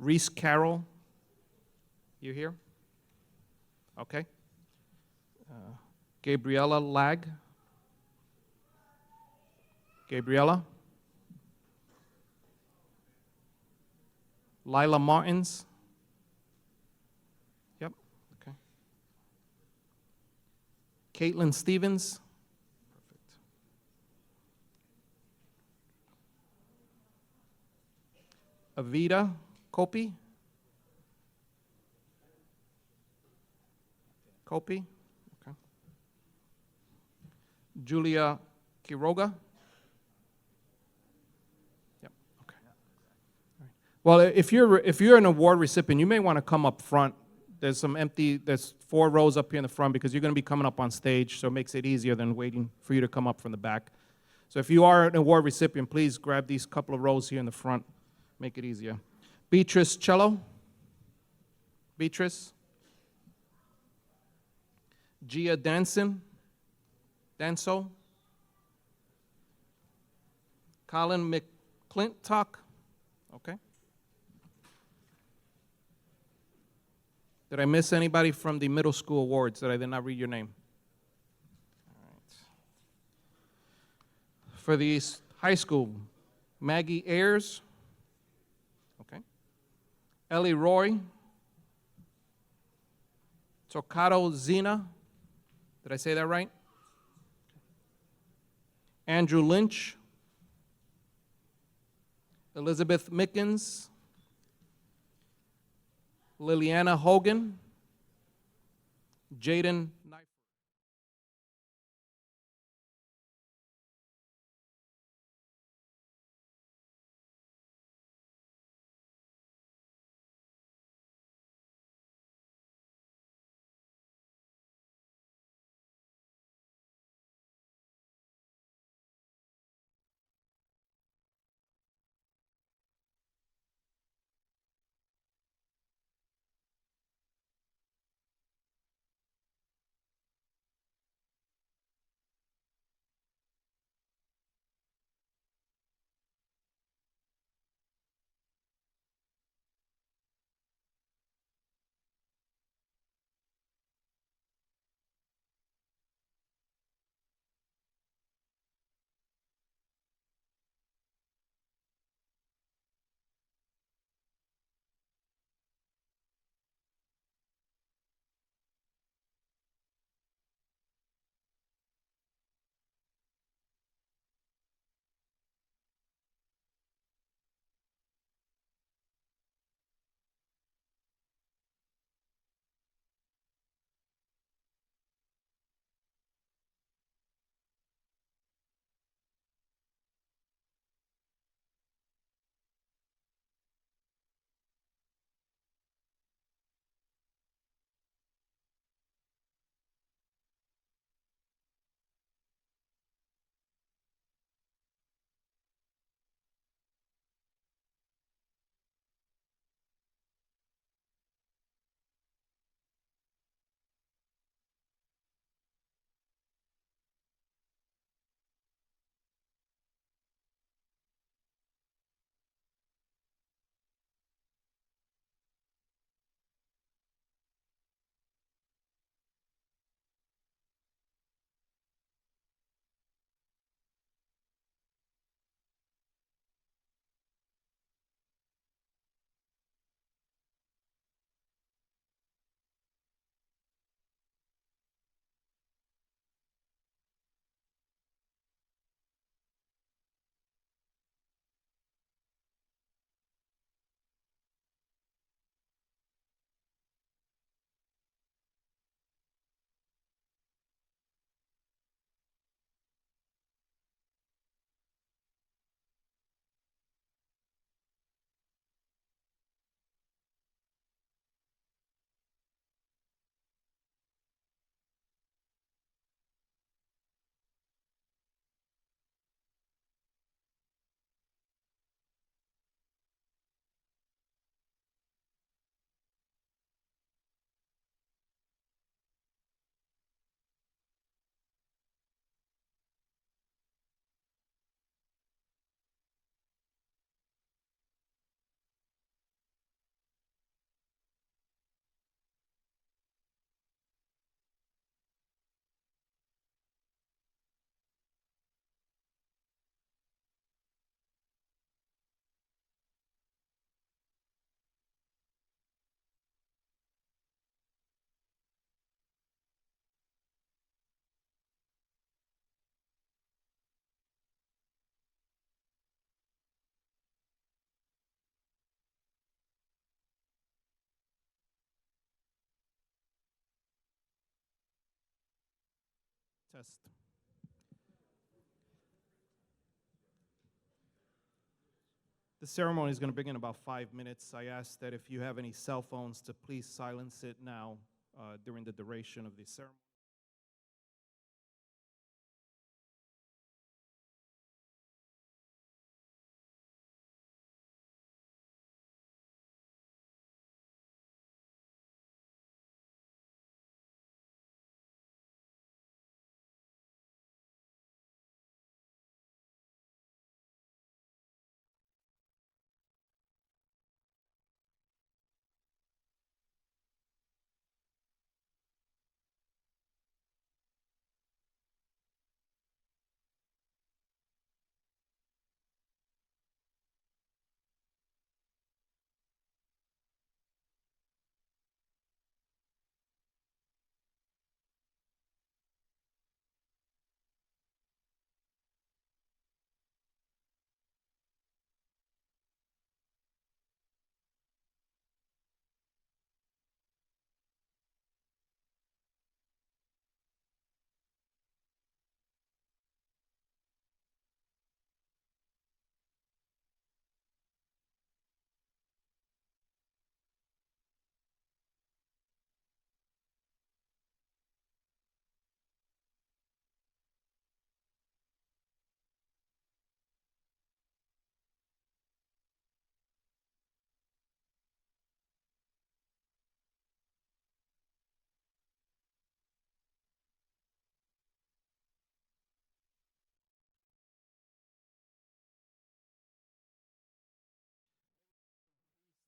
Reese Carroll. You here? Okay. Gabriella Lag. Gabriella. Lila Martins. Yep. Okay. Caitlin Stevens. Perfect. Avita Kopi. Kopi. Okay. Julia Quiroga. Yep. Okay. All right. Well, if you're an award recipient, you may want to come up front. There's 4 rows up here in the front because you're going to be coming up on stage, so it makes it easier than waiting for you to come up from the back. So if you are an award recipient, please grab these couple of rows here in the front. Make it easier. Beatrice Cello. Beatrice. Gia Danson. Danso. Colin McClintock. Okay. Did I miss anybody from the middle school awards that I did not read your name? All right. For the high school, Maggie Ayers. Okay. Ellie Roy. Tocato Zena. Did I say that right? Andrew Lynch. Elizabeth Mickens. Liliana Hogan. Jaden Test. The ceremony is going to begin in about 5 minutes. I ask that if you have any cell phones to please silence it now during the duration of the ceremony.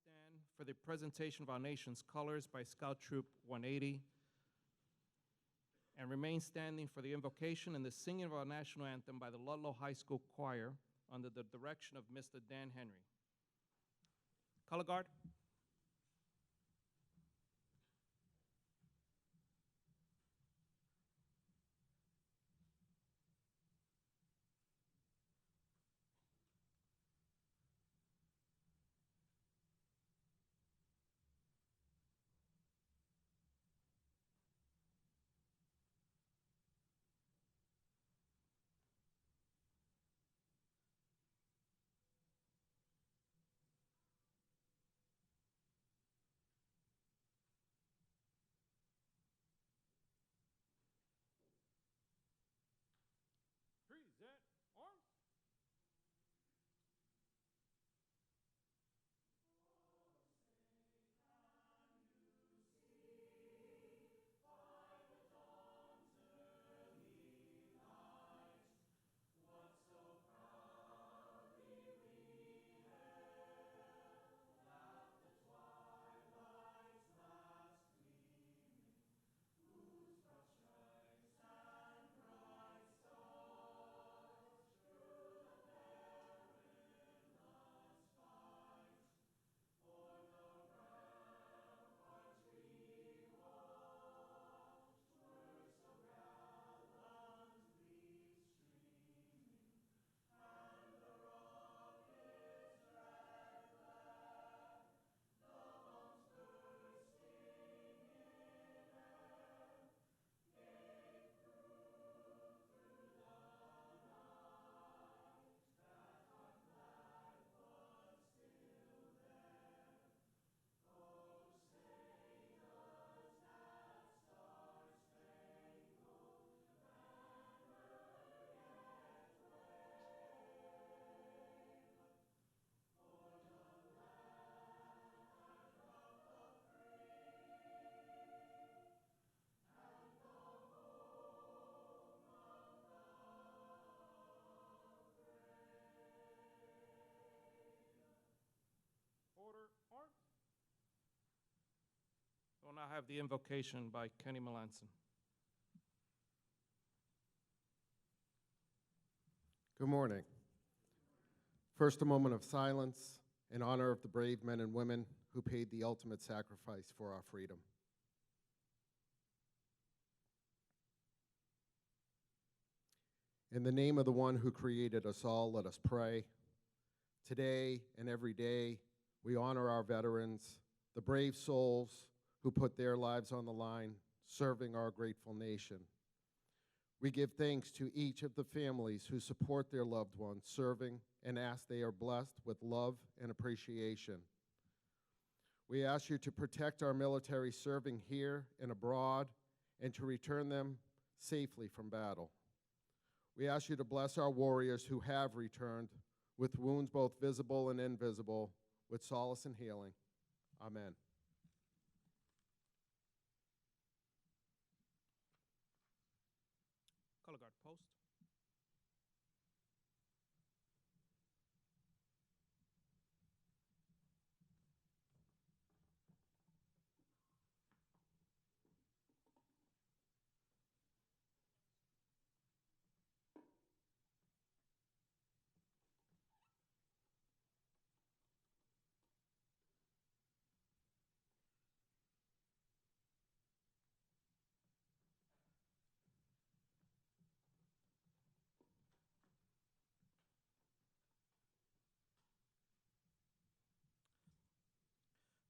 Stand for the presentation of our nation's colors by Scout Troop 180, and remain standing for the invocation and the singing of our national anthem by the Ludlow High School Choir under the direction of Mr. Dan Henry. Color Guard. Present arms. Order, arms. We'll now have the invocation by Kenny Melanson. Good morning. First, a moment of silence in honor of the brave men and women who paid the ultimate sacrifice for our freedom. In the name of the one who created us all, let us pray. Today and every day, we honor our veterans, the brave souls who put their lives on the line, serving our grateful nation. We give thanks to each of the families who support their loved ones serving and ask they are blessed with love and appreciation. We ask you to protect our military serving here and abroad and to return them safely from battle. We ask you to bless our warriors who have returned with wounds both visible and invisible, with solace and healing. Amen. Color guard post.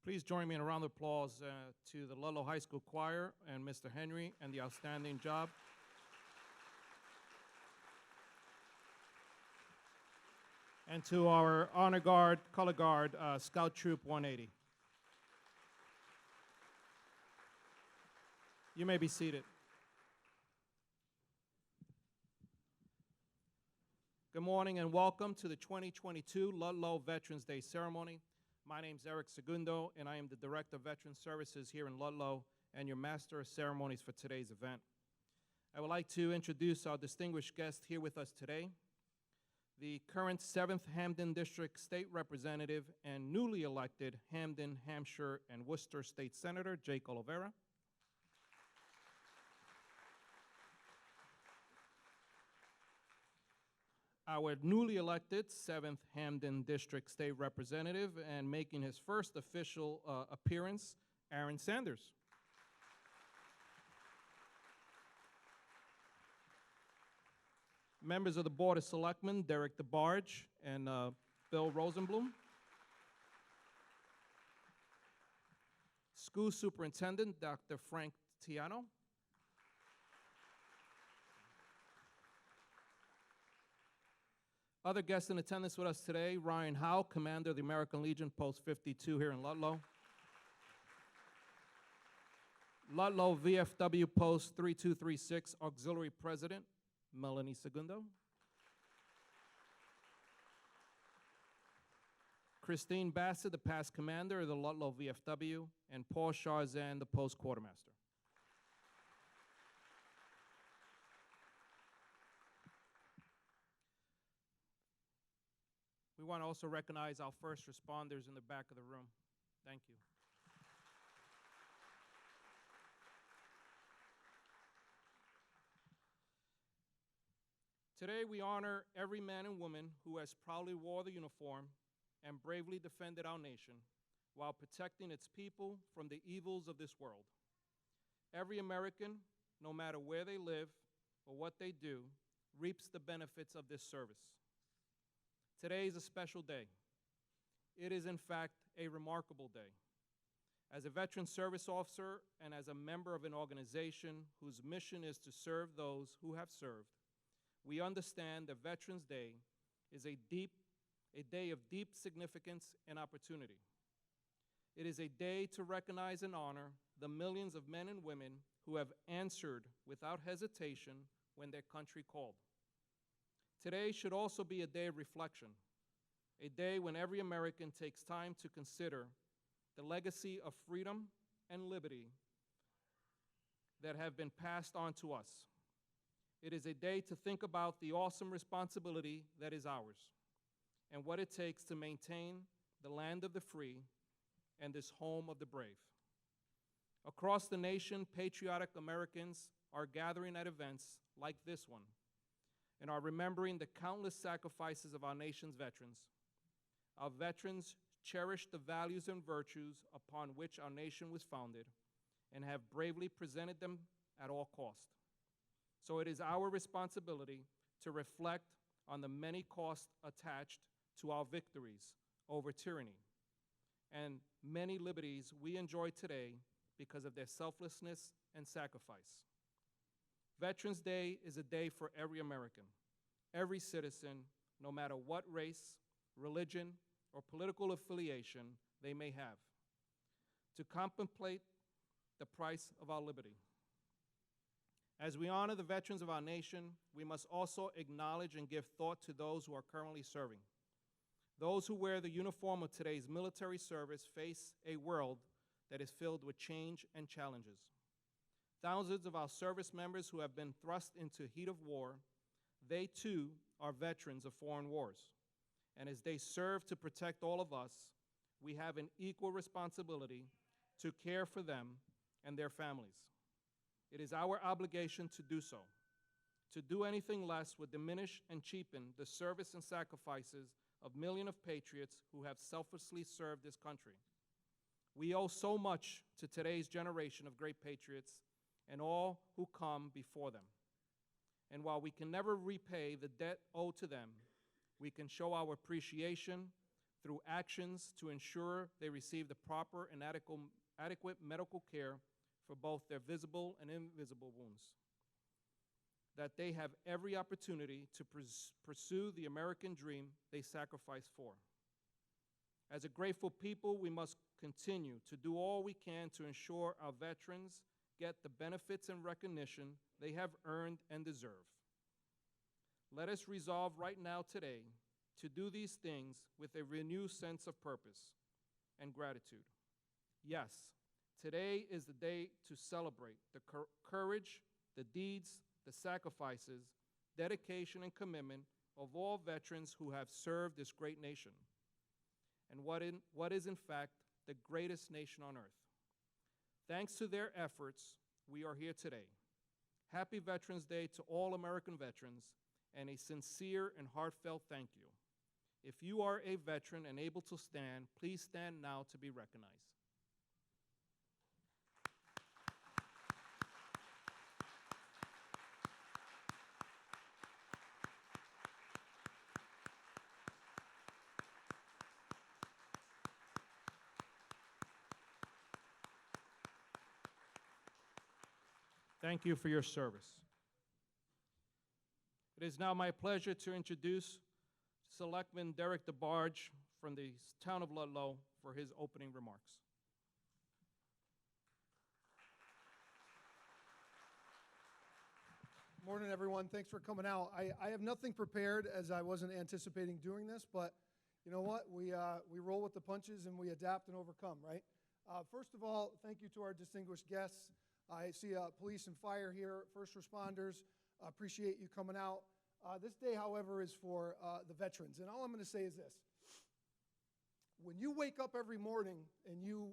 Please join me in a round of applause to the Ludlow High School Choir and Mr. Henry and the outstanding job. And to our honor guard, color guard, Scout Troop 180. You may be seated. Good morning and welcome to the 2022 Ludlow Veterans Day ceremony. My name is Eric Segundo, and I am the Director of Veteran Services here in Ludlow and your Master of Ceremonies for today's event. I would like to introduce our distinguished guest here with us today, the current 7th Hampden District State Representative and newly elected Hampden, Hampshire, and Worcester State Senator, Jake Oliveira. Our newly elected 7th Hampden District State Representative and making his first official appearance, Aaron Sanders. Members of the Board of Selectmen, Derek DeBarge and Bill Rosenblum. School Superintendent, Dr. Frank Tiano. Other guests in attendance with us today, Ryan Howe, Commander of the American Legion, Post 52 here in Ludlow. Ludlow VFW Post 3236, Auxiliary President, Melanie Segundo. Christine Bassett, the past Commander of the Ludlow VFW, and Paul Charzan, the Post Quartermaster. We want to also recognize our first responders in the back of the room. Thank you. Today we honor every man and woman who has proudly wore the uniform and bravely defended our nation while protecting its people from the evils of this world. Every American, no matter where they live or what they do, reaps the benefits of this service. Today is a special day. It is, in fact, a remarkable day. As a veteran service officer and as a member of an organization whose mission is to serve those who have served, we understand that Veterans Day is a day of deep significance and opportunity. It is a day to recognize and honor the millions of men and women who have answered without hesitation when their country called. Today should also be a day of reflection, a day when every American takes time to consider the legacy of freedom and liberty that have been passed on to us. It is a day to think about the awesome responsibility that is ours and what it takes to maintain the land of the free and this home of the brave. Across the nation, patriotic Americans are gathering at events like this one and are remembering the countless sacrifices of our nation's veterans. Our veterans cherish the values and virtues upon which our nation was founded and have bravely presented them at all cost. So it is our responsibility to reflect on the many costs attached to our victories over tyranny and many liberties we enjoy today because of their selflessness and sacrifice. Veterans Day is a day for every American, every citizen, no matter what race, religion, or political affiliation they may have, to contemplate the price of our liberty. As we honor the veterans of our nation, we must also acknowledge and give thought to those who are currently serving. Those who wear the uniform of today's military service face a world that is filled with change and challenges. Thousands of our service members who have been thrust into heat of war, they too are veterans of foreign wars. And as they serve to protect all of us, we have an equal responsibility to care for them and their families. It is our obligation to do so. To do anything less would diminish and cheapen the service and sacrifices of millions of patriots who have selflessly served this country. We owe so much to today's generation of great patriots and all who come before them. And while we can never repay the debt owed to them, we can show our appreciation through actions to ensure they receive the proper and adequate medical care for both their visible and invisible wounds, that they have every opportunity to pursue the American dream they sacrificed for. As a grateful people, we must continue to do all we can to ensure our veterans get the benefits and recognition they have earned and deserve. Let us resolve right now today to do these things with a renewed sense of purpose and gratitude. Yes, today is the day to celebrate the courage, the deeds, the sacrifices, dedication, and commitment of all veterans who have served this great nation, and what is in fact the greatest nation on earth. Thanks to their efforts, we are here today. Happy Veterans Day to all American veterans, and a sincere and heartfelt thank you. If you are a veteran and able to stand, please stand now to be recognized. Thank you for your service. It is now my pleasure to introduce Selectman Derek DeBarge from the town of Ludlow for his opening remarks. Morning, everyone. Thanks for coming out. I have nothing prepared as I wasn't anticipating doing this, but you know what? We roll with the punches and we adapt and overcome, right? First of all, thank you to our distinguished guests. I see police and fire here, first responders. Appreciate you coming out. This day, however, is for the veterans. And all I'm going to say is this. When you wake up every morning and you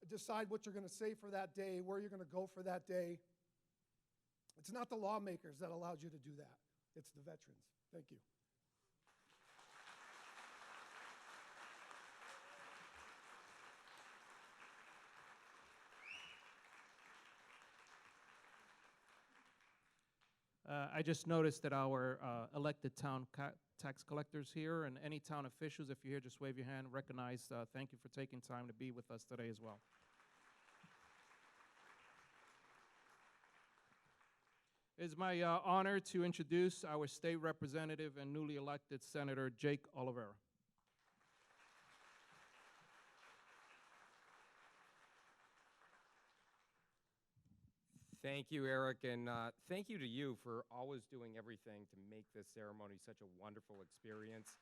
decide what you're going to say for that day, where you're going to go for that day, it's not the lawmakers that allowed you to do that. It's the veterans. Thank you. I just noticed that our elected town tax collectors here and any town officials, if you're here, just wave your hand, recognize, thank you for taking time to be with us today as well. It is my honor to introduce our state representative and newly elected Senator Jake Oliveira. Thank you, Eric, and thank you to you for always doing everything to make this ceremony such a wonderful experience.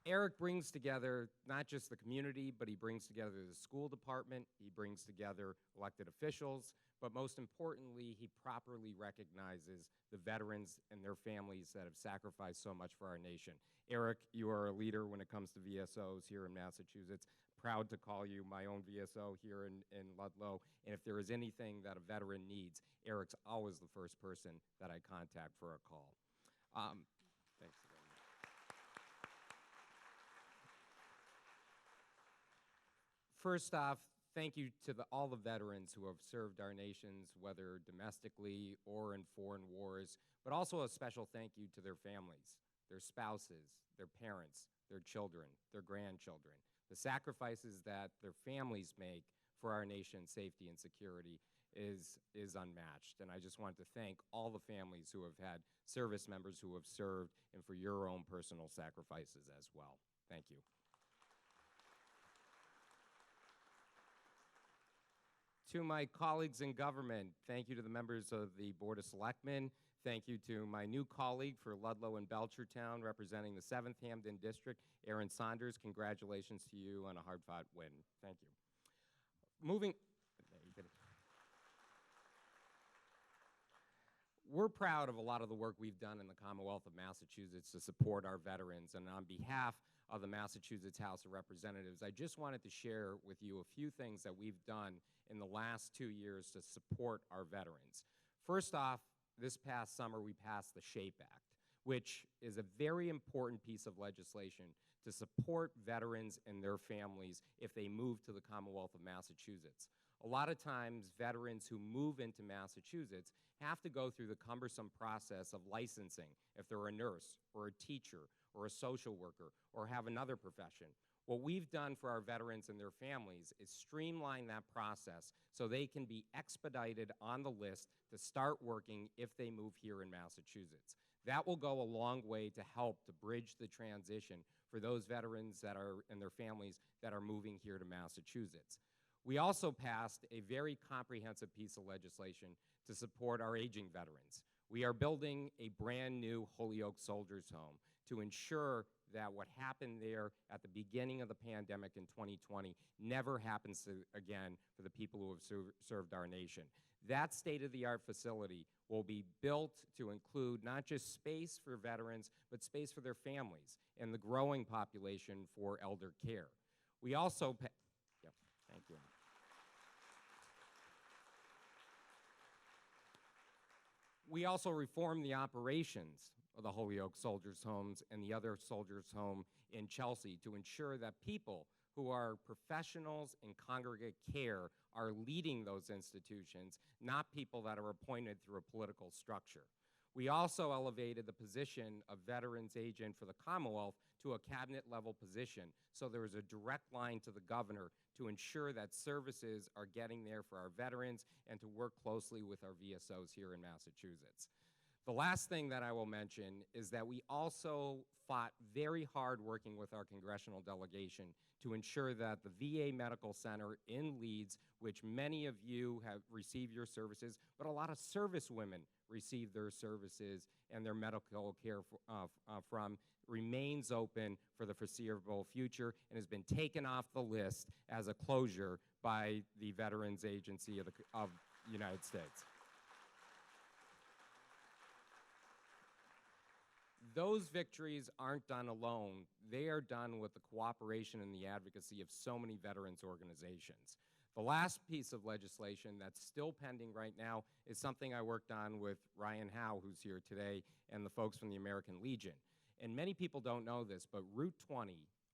Eric brings together not just the community, but he brings together the school department, he brings together elected officials, but most importantly, he properly recognizes the veterans and their families that have sacrificed so much for our nation. Eric, you are a leader when it comes to VSOs here in Massachusetts. Proud to call you my own VSO here in Ludlow, and if there is anything that a veteran needs, Eric's always the first person that I contact for a call. Thanks again. First off, thank you to all the veterans who have served our nations, whether domestically or in foreign wars, but also a special thank you to their families, their spouses, their parents, their children, their grandchildren. The sacrifices that their families make for our nation's safety and security is unmatched. And I just want to thank all the families who have had service members who have served, and for your own personal sacrifices as well. Thank you. To my colleagues in government, thank you to the members of the Board of Selectmen. Thank you to my new colleague for Ludlow and Belchertown, representing the 7th Hamden District, Aaron Saunders. Congratulations to you on a hard-fought win. Thank you. We're proud of a lot of the work we've done in the Commonwealth of Massachusetts to support our veterans, and on behalf of the Massachusetts House of Representatives, I just wanted to share with you a few things that we've done in the last 2 years to support our veterans. First off, this past summer we passed the SHAPE Act, which is a very important piece of legislation to support veterans and their families if they move to the Commonwealth of Massachusetts. A lot of times, veterans who move into Massachusetts have to go through the cumbersome process of licensing if they're a nurse or a teacher or a social worker or have another profession. What we've done for our veterans and their families is streamline that process so they can be expedited on the list to start working if they move here in Massachusetts. That will go a long way to help to bridge the transition for those veterans that are and their families that are moving here to Massachusetts. We also passed a very comprehensive piece of legislation to support our aging veterans. We are building a brand new Holyoke Soldiers Home to ensure that what happened there at the beginning of the pandemic in 2020 never happens again for the people who have served our nation. That state-of-the-art facility will be built to include not just space for veterans, but space for their families and the growing population for elder care. We also, thank you. We also reformed the operations of the Holyoke Soldiers' Homes and the other Soldiers' Home in Chelsea to ensure that people who are professionals in congregate care are leading those institutions, not people that are appointed through a political structure. We also elevated the position of Veterans Agent for the Commonwealth to a cabinet-level position, so there is a direct line to the governor to ensure that services are getting there for our veterans and to work closely with our VSOs here in Massachusetts. The last thing that I will mention is that we also fought very hard working with our congressional delegation to ensure that the VA Medical Center in Leeds, which many of you have received your services, but a lot of service women receive their services and their medical care from, remains open for the foreseeable future and has been taken off the list as a closure by the Veterans Agency of the United States. Those victories aren't done alone. They are done with the cooperation and the advocacy of so many veterans organizations. The last piece of legislation that's still pending right now is something I worked on with Ryan Howe, who's here today, and the folks from the American Legion. And many people don't know this, but Route 20,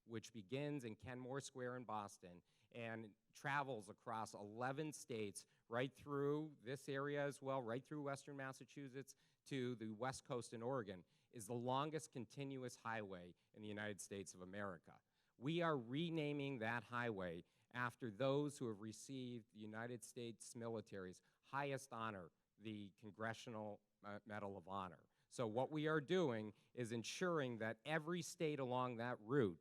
which begins in Kenmore Square in Boston and travels across 11 states, right through this area as well, right through western Massachusetts to the West Coast in Oregon, is the longest continuous highway in the United States of America. We are renaming that highway after those who have received the United States military's highest honor, the Congressional Medal of Honor. So what we are doing is ensuring that every state along that route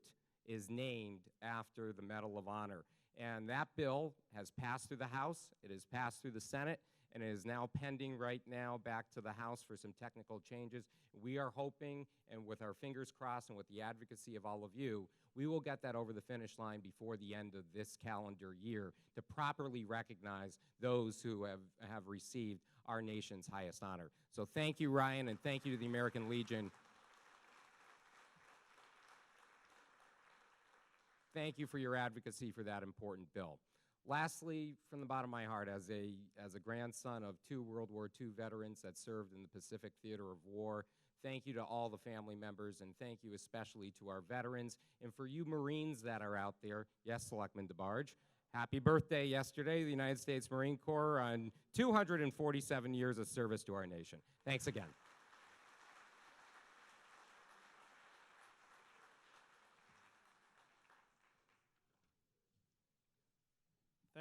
is named after the Medal of Honor. And that bill has passed through the House, it has passed through the Senate, and it is now pending right now back to the House for some technical changes. We are hoping, and with our fingers crossed and with the advocacy of all of you, we will get that over the finish line before the end of this calendar year to properly recognize those who have received our nation's highest honor. So thank you, Ryan, and thank you to the American Legion. Thank you for your advocacy for that important bill. Lastly, from the bottom of my heart, as a grandson of 2 World War II veterans that served in the Pacific Theater of War, thank you to all the family members, and thank you especially to our veterans. And for you Marines that are out there, yes, Selectman DeBarge, happy birthday yesterday, the United States Marine Corps, on 247 years of service to our nation. Thanks again.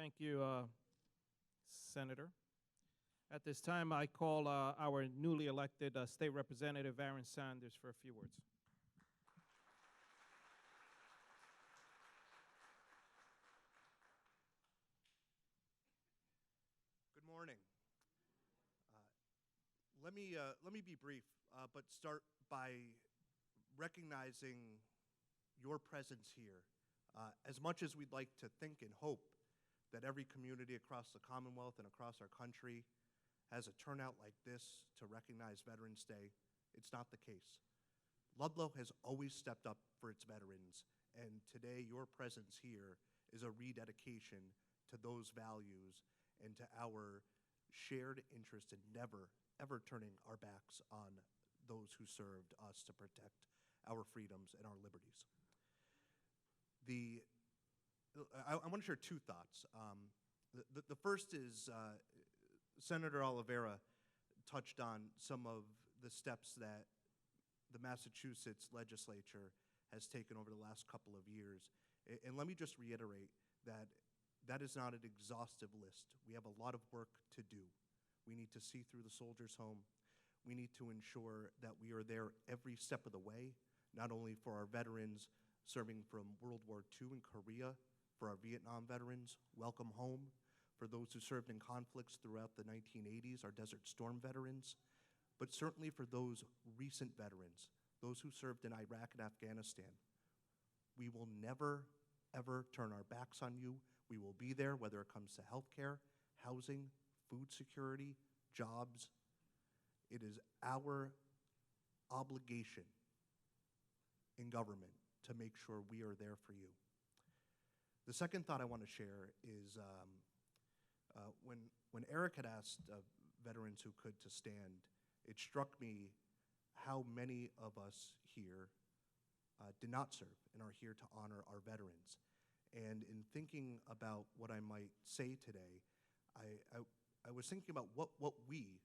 Thank you, Senator. At this time, I call our newly elected State Representative Aaron Sanders for a few words. Good morning. Let me be brief, but start by recognizing your presence here. As much as we'd like to think and hope that every community across the Commonwealth and across our country has a turnout like this to recognize Veterans Day, it's not the case. Ludlow has always stepped up for its veterans, and today your presence here is a rededication to those values and to our shared interest in never, ever turning our backs on those who served us to protect our freedoms and our liberties. I want to share two thoughts. The first is Senator Oliveira touched on some of the steps that the Massachusetts legislature has taken over the last couple of years. And let me just reiterate that that is not an exhaustive list. We have a lot of work to do. We need to see through the soldiers' home. We need to ensure that we are there every step of the way, not only for our veterans serving from World War II in Korea, for our Vietnam veterans, welcome home, for those who served in conflicts throughout the 1980s, our Desert Storm veterans, but certainly for those recent veterans, those who served in Iraq and Afghanistan. We will never, ever turn our backs on you. We will be there whether it comes to healthcare, housing, food security, jobs. It is our obligation in government to make sure we are there for you. The second thought I want to share is when Eric had asked veterans who could to stand, it struck me how many of us here did not serve and are here to honor our veterans. And in thinking about what I might say today, I was thinking about what we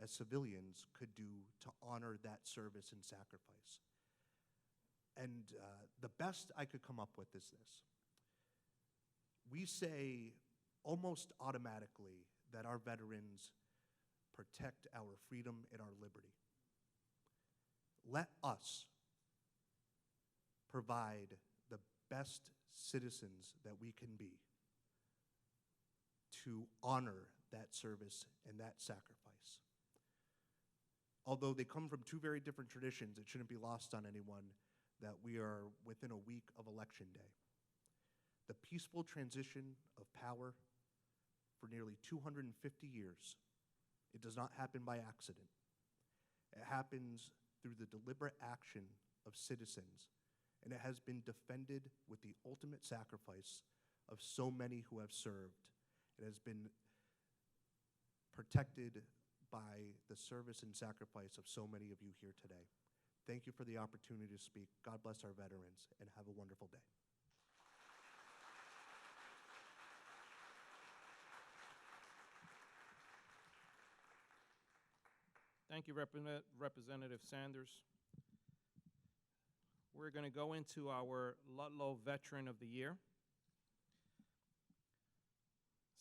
as civilians could do to honor that service and sacrifice. And the best I could come up with is this. We say almost automatically that our veterans protect our freedom and our liberty. Let us provide the best citizens that we can be to honor that service and that sacrifice. Although they come from two very different traditions, it shouldn't be lost on anyone that we are within a week of Election Day. The peaceful transition of power for nearly 250 years, it does not happen by accident. It happens through the deliberate action of citizens, and it has been defended with the ultimate sacrifice of so many who have served. It has been protected by the service and sacrifice of so many of you here today. Thank you for the opportunity to speak. God bless our veterans, and have a wonderful day. Thank you, Representative Sanders. We're going to go into our Ludlow Veteran of the Year.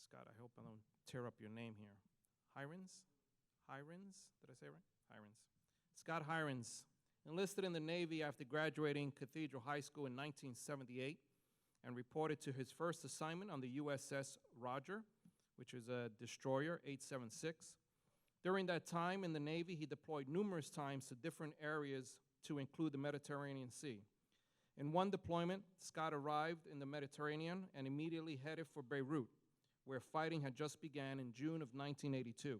Scott, I hope I don't tear up your name here. Hirons? Did I say it right? Hirons. Scott Hirons, enlisted in the Navy after graduating Cathedral High School in 1978 and reported to his first assignment on the USS Roger, which is a destroyer, 876. During that time in the Navy, he deployed numerous times to different areas to include the Mediterranean Sea. In one deployment, Scott arrived in the Mediterranean and immediately headed for Beirut, where fighting had just begun in June of 1982.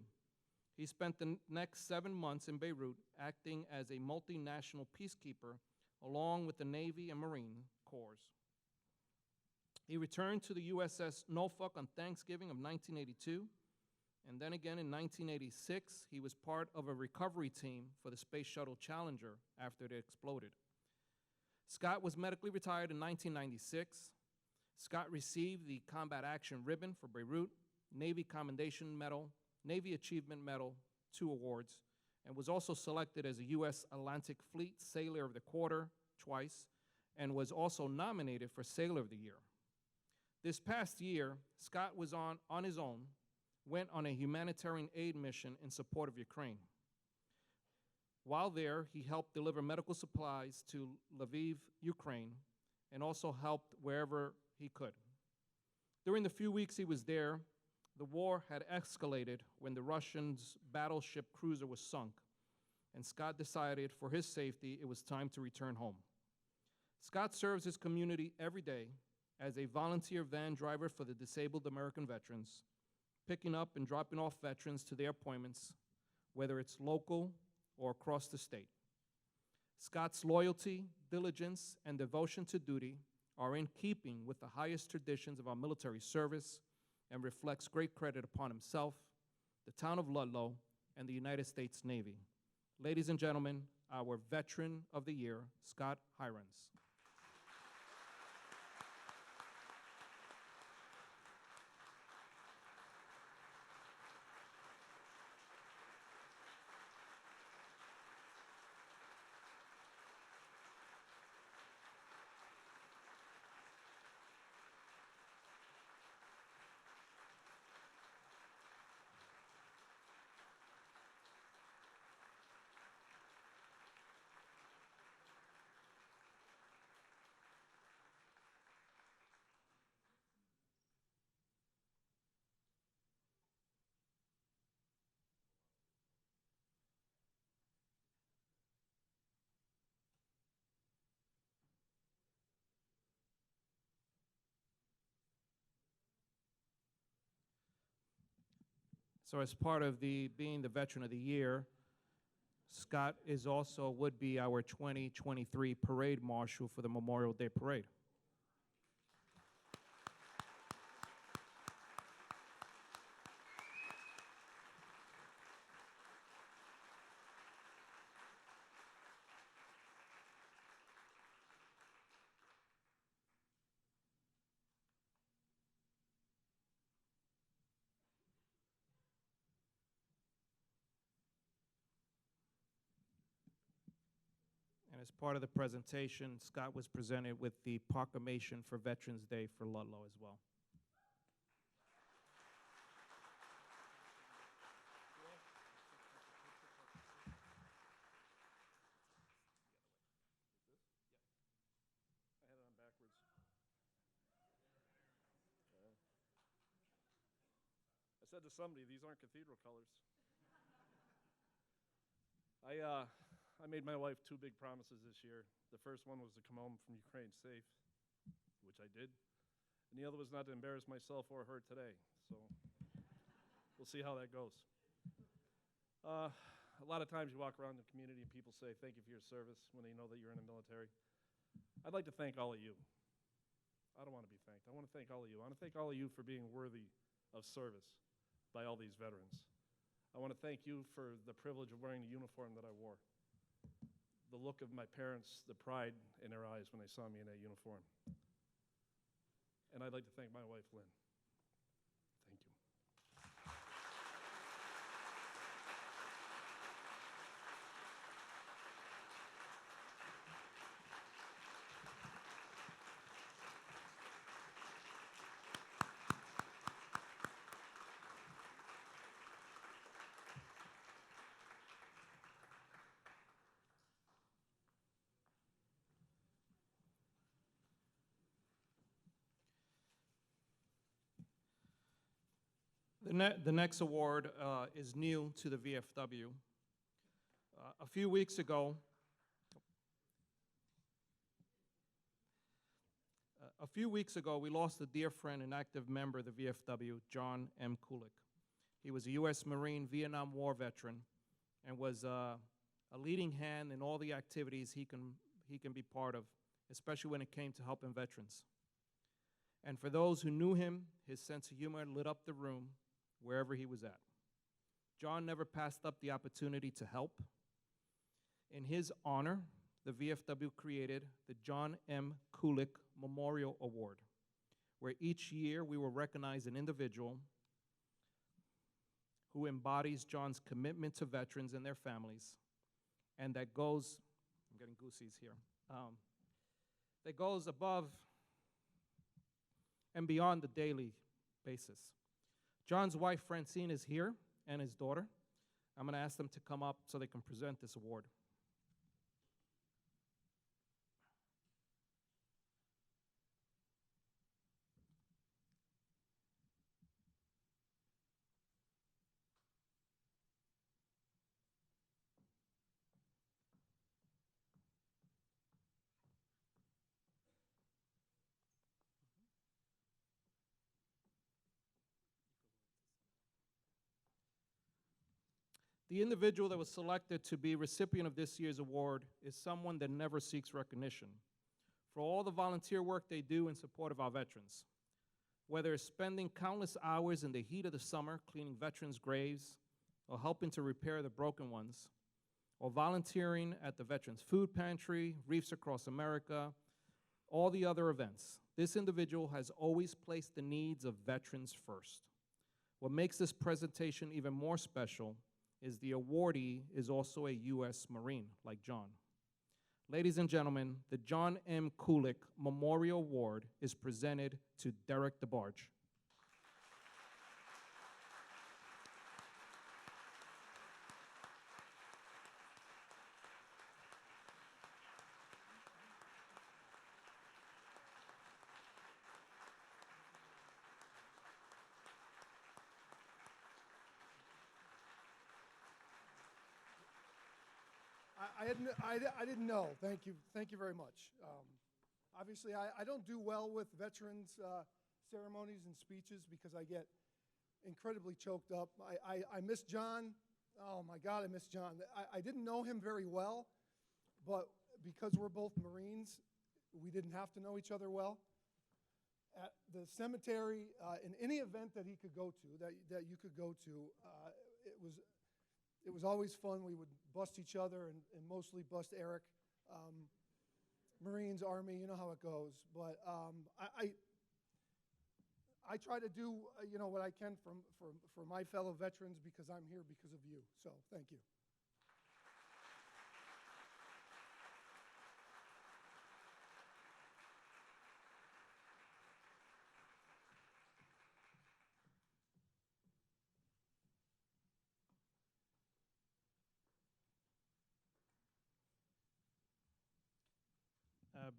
He spent the next 7 months in Beirut acting as a multinational peacekeeper along with the Navy and Marine Corps. He returned to the USS Norfolk on Thanksgiving of 1982, and then again in 1986, he was part of a recovery team for the Space Shuttle Challenger after it exploded. Scott was medically retired in 1996. Scott received the Combat Action Ribbon for Beirut, Navy Commendation Medal, Navy Achievement Medal, 2 awards, and was also selected as a U.S. Atlantic Fleet Sailor of the Quarter twice, and was also nominated for Sailor of the Year. This past year, Scott was on his own, went on a humanitarian aid mission in support of Ukraine. While there, he helped deliver medical supplies to Lviv, Ukraine, and also helped wherever he could. During the few weeks he was there, the war had escalated when the Russians' battleship cruiser was sunk, and Scott decided for his safety it was time to return home. Scott serves his community every day as a volunteer van driver for the Disabled American Veterans, picking up and dropping off veterans to their appointments, whether it's local or across the state. Scott's loyalty, diligence, and devotion to duty are in keeping with the highest traditions of our military service and reflects great credit upon himself, the town of Ludlow, and the United States Navy. Ladies and gentlemen, our Veteran of the Year, Scott Hirons. So as part of being the Veteran of the Year, Scott would be our 2023 Parade Marshal for the Memorial Day Parade. And as part of the presentation, Scott was presented with the proclamation for Veterans Day for Ludlow as well. I had it on backwards. I said to somebody, these aren't cathedral colors. I made my wife two big promises this year. The first one was to come home from Ukraine safe, which I did. And the other was not to embarrass myself or her today. So we'll see how that goes. A lot of times you walk around the community and people say, thank you for your service when they know that you're in the military. I'd like to thank all of you. I don't want to be thanked. I want to thank all of you. I want to thank all of you for being worthy of service by all these veterans. I want to thank you for the privilege of wearing the uniform that I wore. The look of my parents, the pride in their eyes when they saw me in that uniform. And I'd like to thank my wife, Lynn. Thank you. The next award is new to the VFW. A few weeks ago, we lost a dear friend and active member of the VFW, John M. Kulik. He was a U.S. Marine Vietnam War veteran and was a leading hand in all the activities he can be part of, especially when it came to helping veterans. And for those who knew him, his sense of humor lit up the room wherever he was at. John never passed up the opportunity to help. In his honor, the VFW created the John M. Kulik Memorial Award, where each year we will recognize an individual who embodies John's commitment to veterans and their families, and that goes, I'm getting goosies here, that goes above and beyond the daily basis. John's wife, Francine, is here, and his daughter. I'm going to ask them to come up so they can present this award. The individual that was selected to be recipient of this year's award is someone that never seeks recognition for all the volunteer work they do in support of our veterans. Whether it's spending countless hours in the heat of the summer cleaning veterans' graves, or helping to repair the broken ones, or volunteering at the Veterans Food Pantry, Reefs Across America, all the other events, this individual has always placed the needs of veterans first. What makes this presentation even more special is the awardee is also a U.S. Marine, like John. Ladies and gentlemen, the John M. Kulik Memorial Award is presented to Derek DeBarge. I didn't know. Thank you very much. Obviously, I don't do well with veterans ceremonies and speeches because I get incredibly choked up. I miss John. Oh my God, I miss John. I didn't know him very well, but because we're both Marines, we didn't have to know each other well. At the cemetery, in any event that he could go to, that you could go to, it was always fun. We would bust each other and mostly bust Eric. Marines, Army, you know how it goes. But I try to do what I can for my fellow veterans because I'm here because of you. So thank you.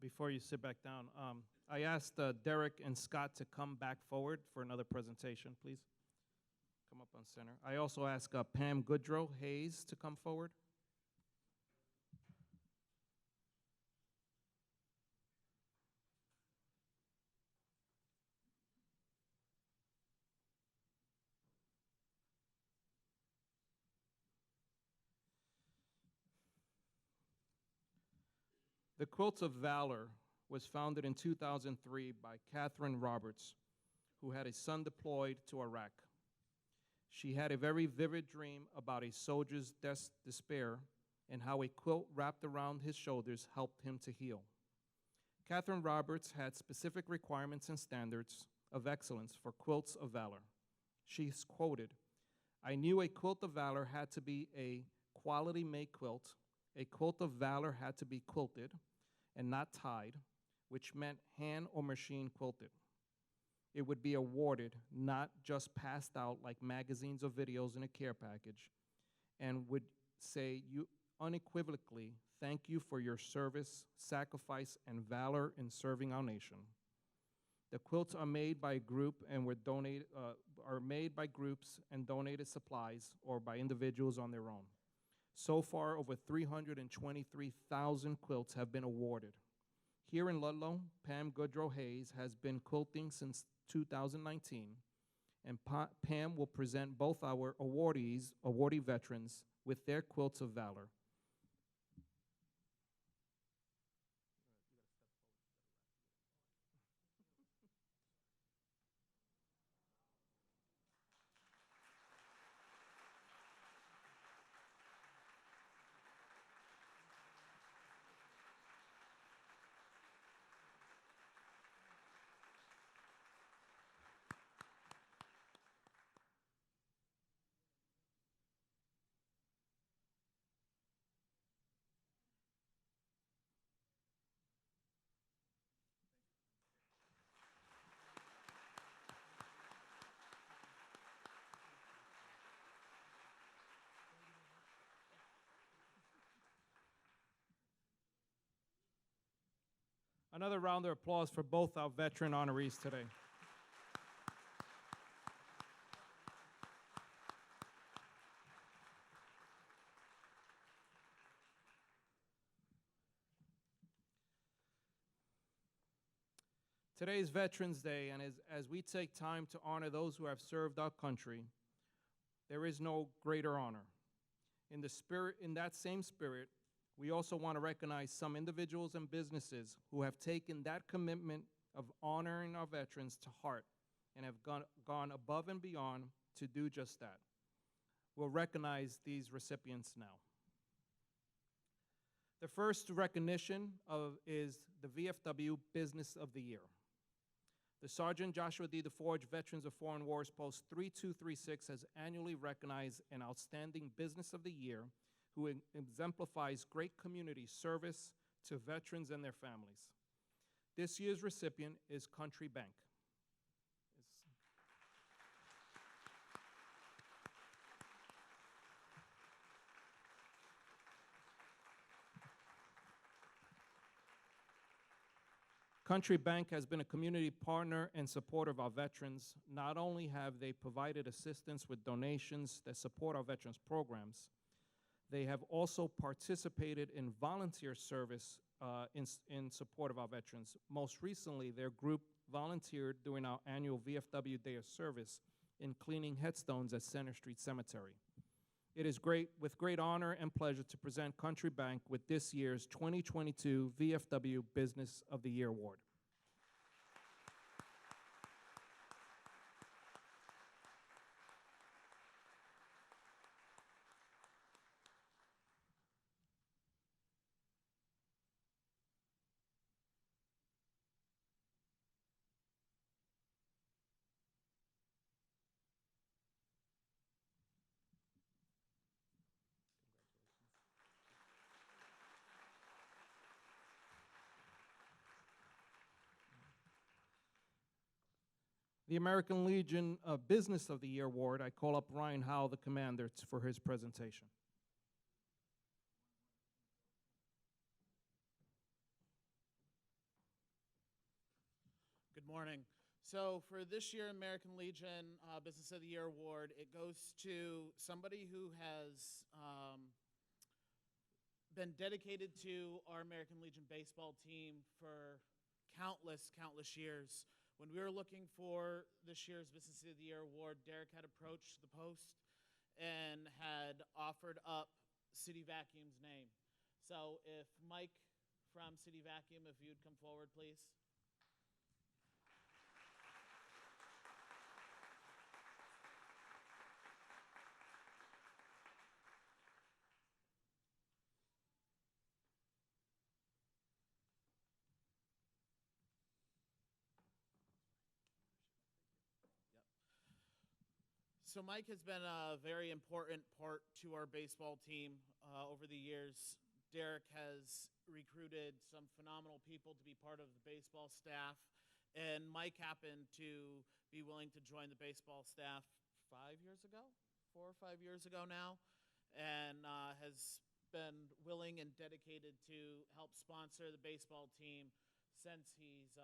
Before you sit back down, I asked Derek and Scott to come back forward for another presentation, please. Come up on center. I also asked Pam Goodrow Hayes to come forward. The Quilts of Valor was founded in 2003 by Catherine Roberts, who had a son deployed to Iraq. She had a very vivid dream about a soldier's despair and how a quilt wrapped around his shoulders helped him to heal. Catherine Roberts had specific requirements and standards of excellence for Quilts of Valor. She's quoted, "I knew a quilt of valor had to be a quality-made quilt. A quilt of valor had to be quilted and not tied, which meant hand or machine quilted. It would be awarded, not just passed out like magazines or videos in a care package, and would say you unequivocally, thank you for your service, sacrifice, and valor in serving our nation. The quilts are made by a group and are made by groups and donated supplies or by individuals on their own. So far, over 323,000 quilts have been awarded. Here in Ludlow, Pam Goodrow Hayes has been quilting since 2019, and Pam will present both our awardee veterans with their Quilts of Valor. Another round of applause for both our veteran honorees today. Today is Veterans Day, and as we take time to honor those who have served our country, there is no greater honor. In that same spirit, we also want to recognize some individuals and businesses who have taken that commitment of honoring our veterans to heart and have gone above and beyond to do just that. We'll recognize these recipients now. The first recognition is the VFW Business of the Year. The Sergeant Joshua D. DeForge Veterans of Foreign Wars Post 3236 has annually recognized an outstanding Business of the Year who exemplifies great community service to veterans and their families. This year's recipient is Country Bank. Country Bank has been a community partner and supporter of our veterans. Not only have they provided assistance with donations that support our veterans programs, they have also participated in volunteer service in support of our veterans. Most recently, their group volunteered during our annual VFW Day of Service in cleaning headstones at Center Street Cemetery. It is with great honor and pleasure to present Country Bank with this year's 2022 VFW Business of the Year Award. The American Legion Business of the Year Award, I call up Ryan Howell, the commander, for his presentation. Good morning. So for this year American Legion Business of the Year Award, it goes to somebody who has been dedicated to our American Legion baseball team for countless years. When we were looking for this year's Business of the Year Award, Derek had approached the Post and had offered up City Vacuum's name. So if Mike from City Vacuum, if you'd come forward, please. So Mike has been a very important part to our baseball team over the years. Derek has recruited some phenomenal people to be part of the baseball staff, and Mike happened to be willing to join the baseball staff 4 or 5 years ago now, and has been willing and dedicated to help sponsor the baseball team since he's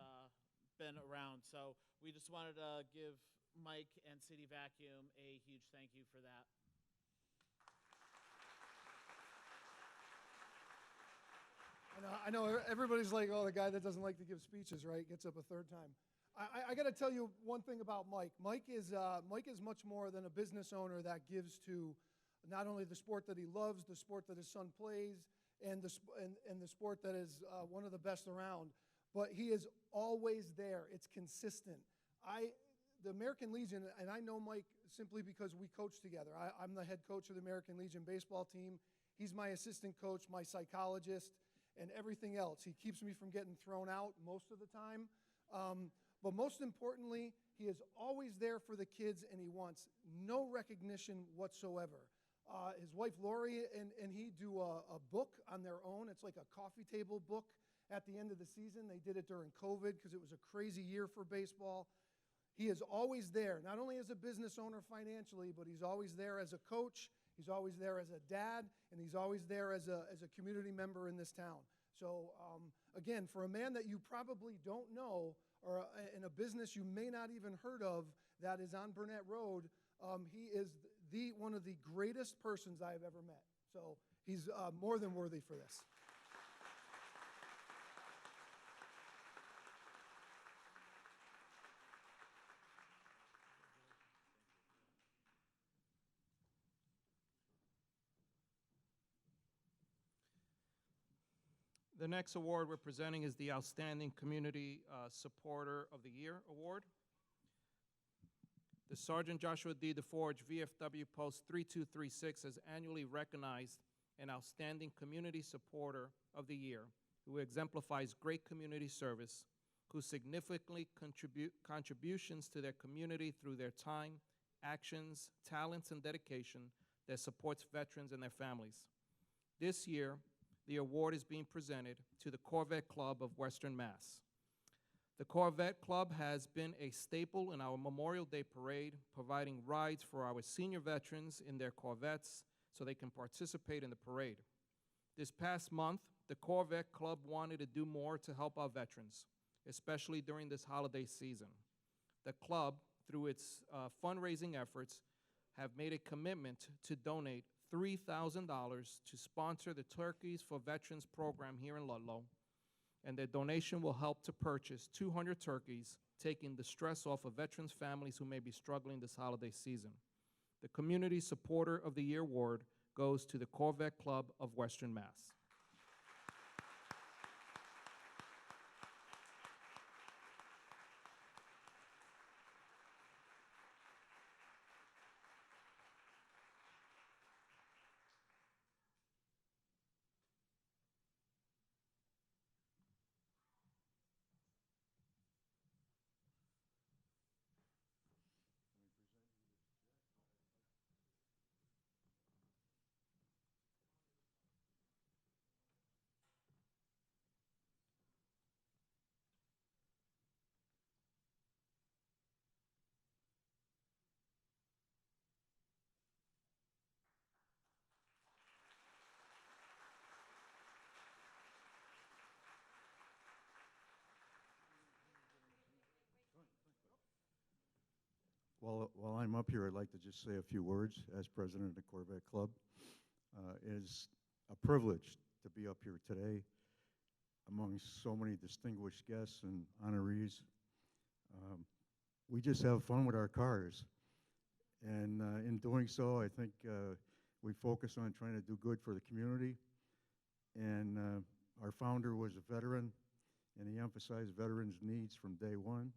been around. So we just wanted to give Mike and City Vacuum a huge thank you for that. I know everybody's like, oh, the guy that doesn't like to give speeches, right, gets up a third time. I got to tell you one thing about Mike. Mike is much more than a business owner that gives to not only the sport that he loves, the sport that his son plays, and the sport that is one of the best around, but he is always there. It's consistent. The American Legion, and I know Mike simply because we coach together. I'm the head coach of the American Legion baseball team. He's my assistant coach, my psychologist, and everything else. He keeps me from getting thrown out most of the time. But most importantly, he is always there for the kids, and he wants no recognition whatsoever. His wife Lori and he do a book on their own. It's like a coffee table book at the end of the season. They did it during COVID because it was a crazy year for baseball. He is always there, not only as a business owner financially, but he's always there as a coach, he's always there as a dad, and he's always there as a community member in this town. So again, for a man that you probably don't know, or in a business you may not even heard of that is on Burnett Road, he is one of the greatest persons I have ever met. So he's more than worthy for this. The next award we're presenting is the Outstanding Community Supporter of the Year Award. The Sergeant Joshua D. DeForge VFW Post 3236 has annually recognized an outstanding community supporter of the year who exemplifies great community service, who significantly contributions to their community through their time, actions, talents, and dedication that supports veterans and their families. This year, the award is being presented to the Corvette Club of Western Mass. The Corvette Club has been a staple in our Memorial Day parade, providing rides for our senior veterans in their Corvettes so they can participate in the parade. This past month, the Corvette Club wanted to do more to help our veterans, especially during this holiday season. The club, through its fundraising efforts, have made a commitment to donate $3,000 to sponsor the Turkeys for Veterans program here in Ludlow, and their donation will help to purchase 200 turkeys, taking the stress off of veterans' families who may be struggling this holiday season. The Community Supporter of the Year award goes to the Corvette Club of Western Mass. While I'm up here, I'd like to just say a few words as president of the Corvette Club. It is a privilege to be up here today among so many distinguished guests and honorees. We just have fun with our cars. And in doing so, I think we focus on trying to do good for the community. And our founder was a veteran, and he emphasized veterans' needs from day one.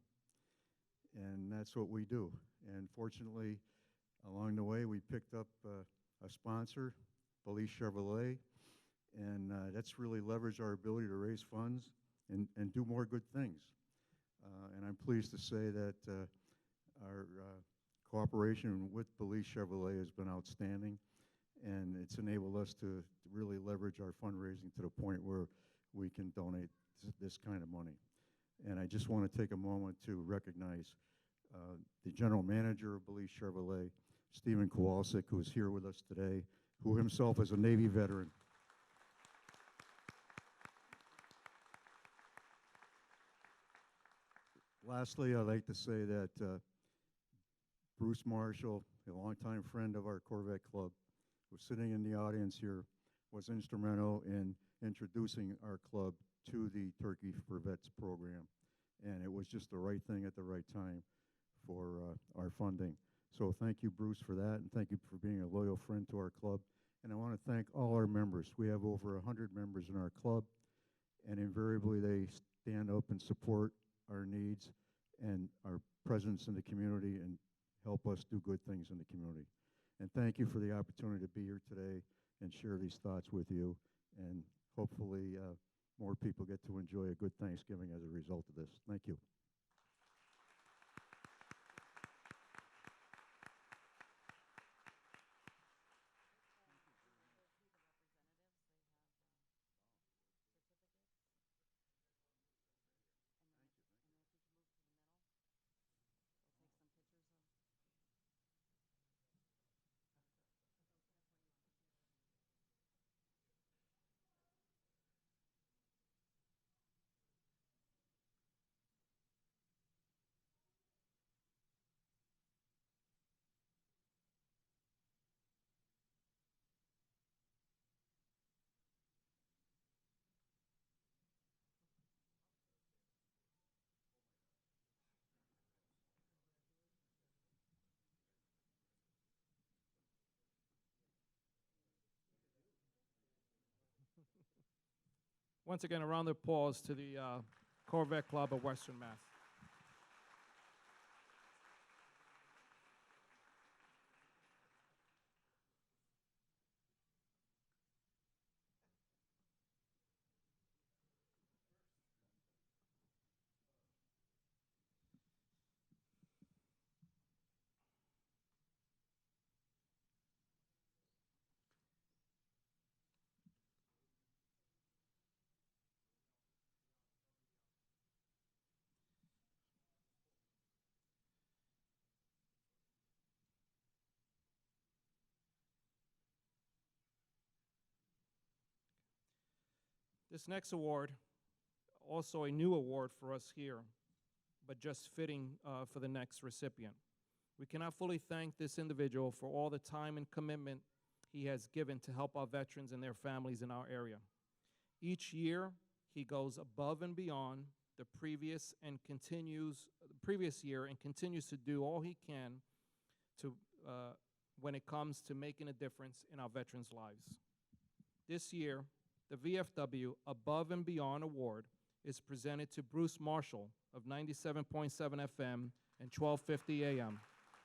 And that's what we do. And fortunately, along the way, we picked up a sponsor, Police Chevrolet, and that's really leveraged our ability to raise funds and do more good things. And I'm pleased to say that our cooperation with Police Chevrolet has been outstanding, and it's enabled us to really leverage our fundraising to the point where we can donate this kind of money. And I just want to take a moment to recognize the general manager of Police Chevrolet, Stephen Kowalczyk, who is here with us today, who himself is a Navy veteran. Lastly, I'd like to say that Bruce Marshall, a longtime friend of our Corvette Club, who's sitting in the audience here, was instrumental in introducing our club to the Turkey for Vets program. And it was just the right thing at the right time for our funding. So thank you, Bruce, for that, and thank you for being a loyal friend to our club. And I want to thank all our members. We have over 100 members in our club, and invariably they stand up and support our needs and our presence in the community and help us do good things in the community. And thank you for the opportunity to be here today and share these thoughts with you. And hopefully more people get to enjoy a good Thanksgiving as a result of this. Thank you. Once again, a round of applause to the Corvette Club of Western Mass. This next award, also a new award for us here, but just fitting for the next recipient. We cannot fully thank this individual for all the time and commitment he has given to help our veterans and their families in our area. Each year, he goes above and beyond the previous year and continues to do all he can to when it comes to making a difference in our veterans' lives. This year, the VFW Above and Beyond Award is presented to Bruce Marshall of 97.7 FM and 1250 AM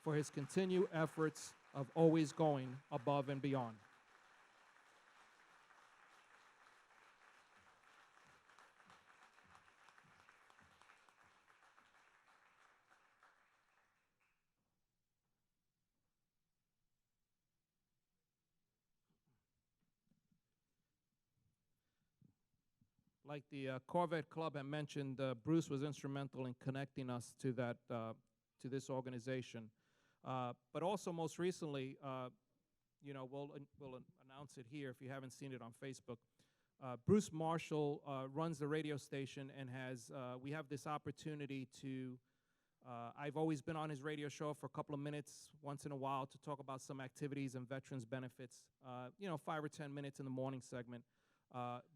for his continued efforts of always going above and beyond. Like the Corvette Club had mentioned, Bruce was instrumental in connecting us to that to this organization. But also, most recently, we'll announce it here if you haven't seen it on Facebook. Bruce Marshall runs the radio station and we have this opportunity to. I've always been on his radio show for a couple of minutes once in a while to talk about some activities and veterans benefits. 5 or 10 minutes in the morning segment.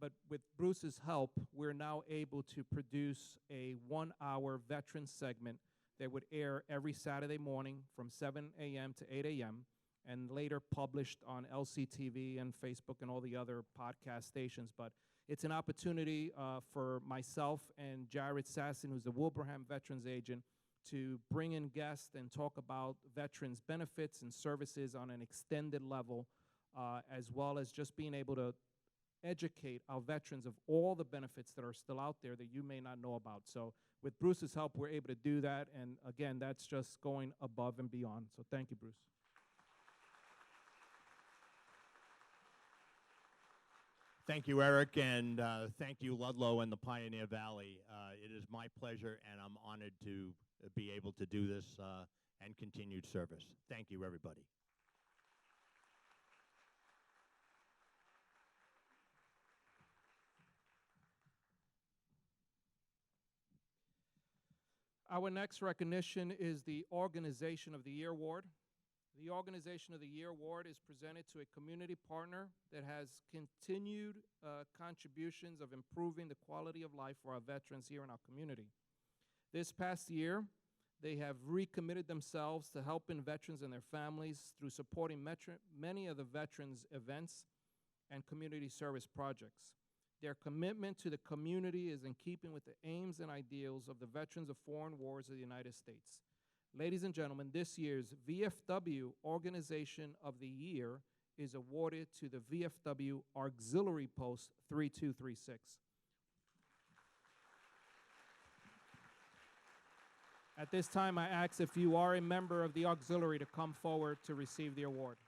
But with Bruce's help, we're now able to produce a 1-hour veteran segment that would air every Saturday morning from 7 a.m. to 8 a.m. and later published on LCTV and Facebook and all the other podcast stations. But it's an opportunity for myself and Jared Sasson, who's the Wilbraham Veterans Agent, to bring in guests and talk about veterans' benefits and services on an extended level, as well as just being able to educate our veterans of all the benefits that are still out there that you may not know about. So with Bruce's help, we're able to do that. And again, that's just going above and beyond. So thank you, Bruce. Thank you, Eric, and thank you, Ludlow and the Pioneer Valley. It is my pleasure, and I'm honored to be able to do this and continued service. Thank you, everybody. Our next recognition is the Organization of the Year Award. The Organization of the Year Award is presented to a community partner that has continued contributions of improving the quality of life for our veterans here in our community. This past year, they have recommitted themselves to helping veterans and their families through supporting many of the veterans' events and community service projects. Their commitment to the community is in keeping with the aims and ideals of the Veterans of Foreign Wars of the United States. Ladies and gentlemen, this year's VFW Organization of the Year is awarded to the VFW Auxiliary Post 3236. At this time, I ask if you are a member of the auxiliary to come forward to receive the award. They're coming up.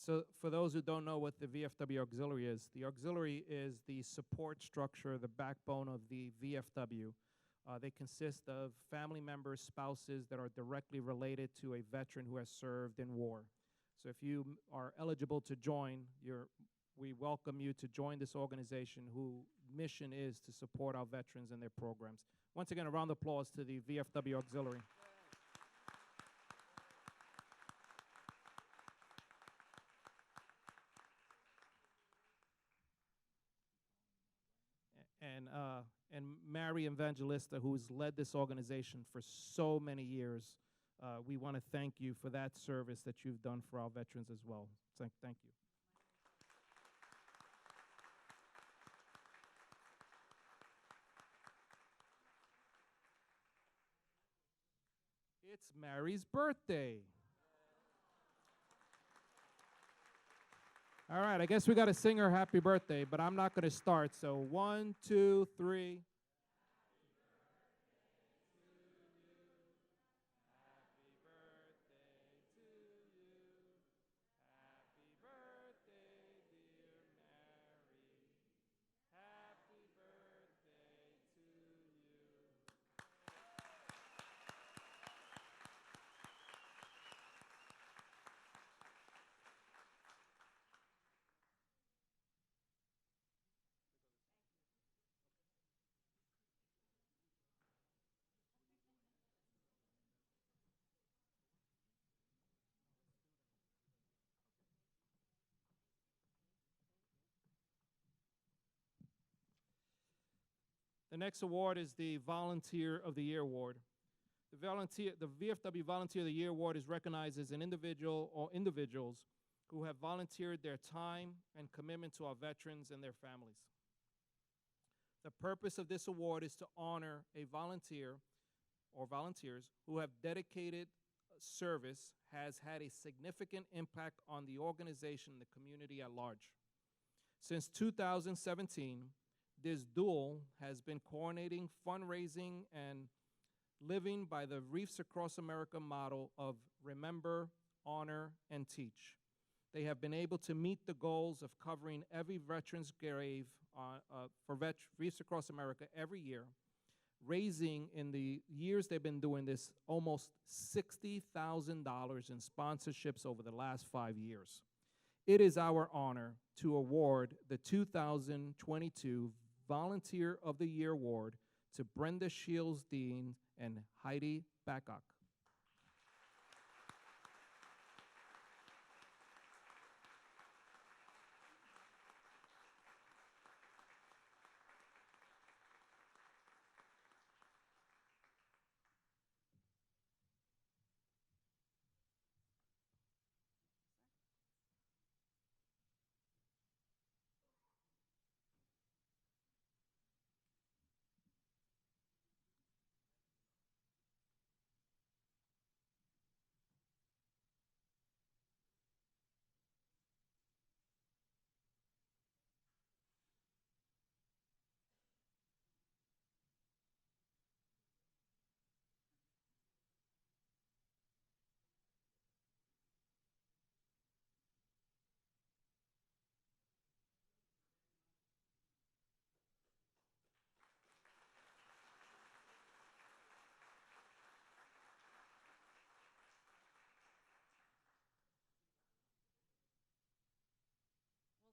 So for those who don't know what the VFW Auxiliary is, the auxiliary is the support structure, the backbone of the VFW. They consist of family members, spouses that are directly related to a veteran who has served in war. So if you are eligible to join, we welcome you to join this organization whose mission is to support our veterans and their programs. Once again, a round of applause to the VFW Auxiliary. And Mary Evangelista, who's led this organization for so many years. We want to thank you for that service that you've done for our veterans as well. Thank you. It's Mary's birthday. All right, I guess we got to sing her happy birthday, but I'm not going to start. So 1, 2, 3. The next award is the Volunteer of the Year Award. The VFW Volunteer of the Year Award is recognized as an individual or individuals who have volunteered their time and commitment to our veterans and their families. The purpose of this award is to honor a volunteer or volunteers who have dedicated service, has had a significant impact on the organization and the community at large. Since 2017, this duel has been coordinating fundraising and living by the Reefs Across America model of remember, honor, and teach. They have been able to meet the goals of covering every veteran's grave for Reefs Across America every year, raising, in the years they've been doing this, almost $60,000 in sponsorships over the last 5 years. It is our honor to award the 2022 Volunteer of the Year Award to Brenda Shields Dean and Heidi Backock.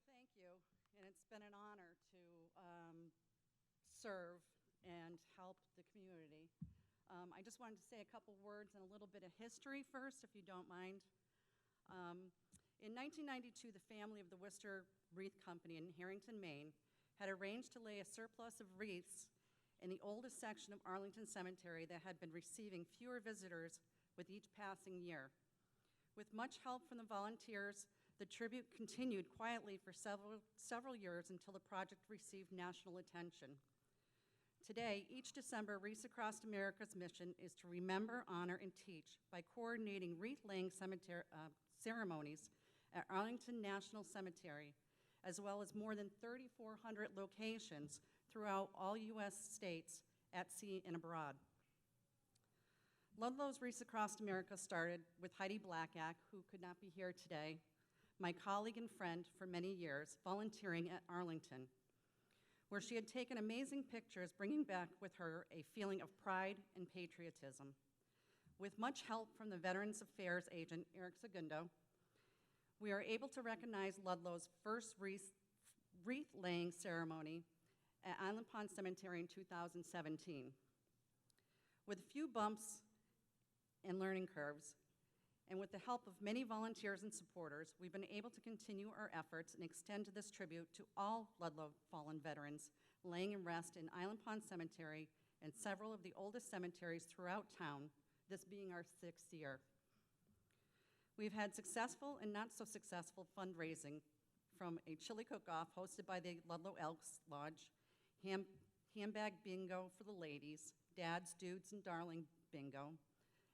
Well, thank you, and it's been an honor to serve and help the community. I just wanted to say a couple words and a little bit of history first, if you don't mind. In 1992, the family of the Worcester Wreath Company in Harrington, Maine, had arranged to lay a surplus of wreaths in the oldest section of Arlington Cemetery that had been receiving fewer visitors with each passing year. With much help from the volunteers, the tribute continued quietly for several years until the project received national attention. Today, each December, Wreaths Across America's mission is to remember, honor, and teach by coordinating wreath-laying ceremonies at Arlington National Cemetery, as well as more than 3,400 locations throughout all U.S. states, at sea and abroad. Ludlow's Wreaths Across America started with Heidi Blackack, who could not be here today, my colleague and friend for many years, volunteering at Arlington, where she had taken amazing pictures, bringing back with her a feeling of pride and patriotism. With much help from the Veterans Affairs agent, Eric Segundo, we are able to recognize Ludlow's first wreath-laying ceremony at Island Pond Cemetery in 2017. With a few bumps and learning curves, and with the help of many volunteers and supporters, we've been able to continue our efforts and extend this tribute to all Ludlow fallen veterans laying in rest in Island Pond Cemetery and several of the oldest cemeteries throughout town, this being our 6th year. We've had successful and not so successful fundraising, from a chili cook-off hosted by the Ludlow Elks Lodge, handbag bingo for the ladies, Dads, Dudes, and Darling bingo,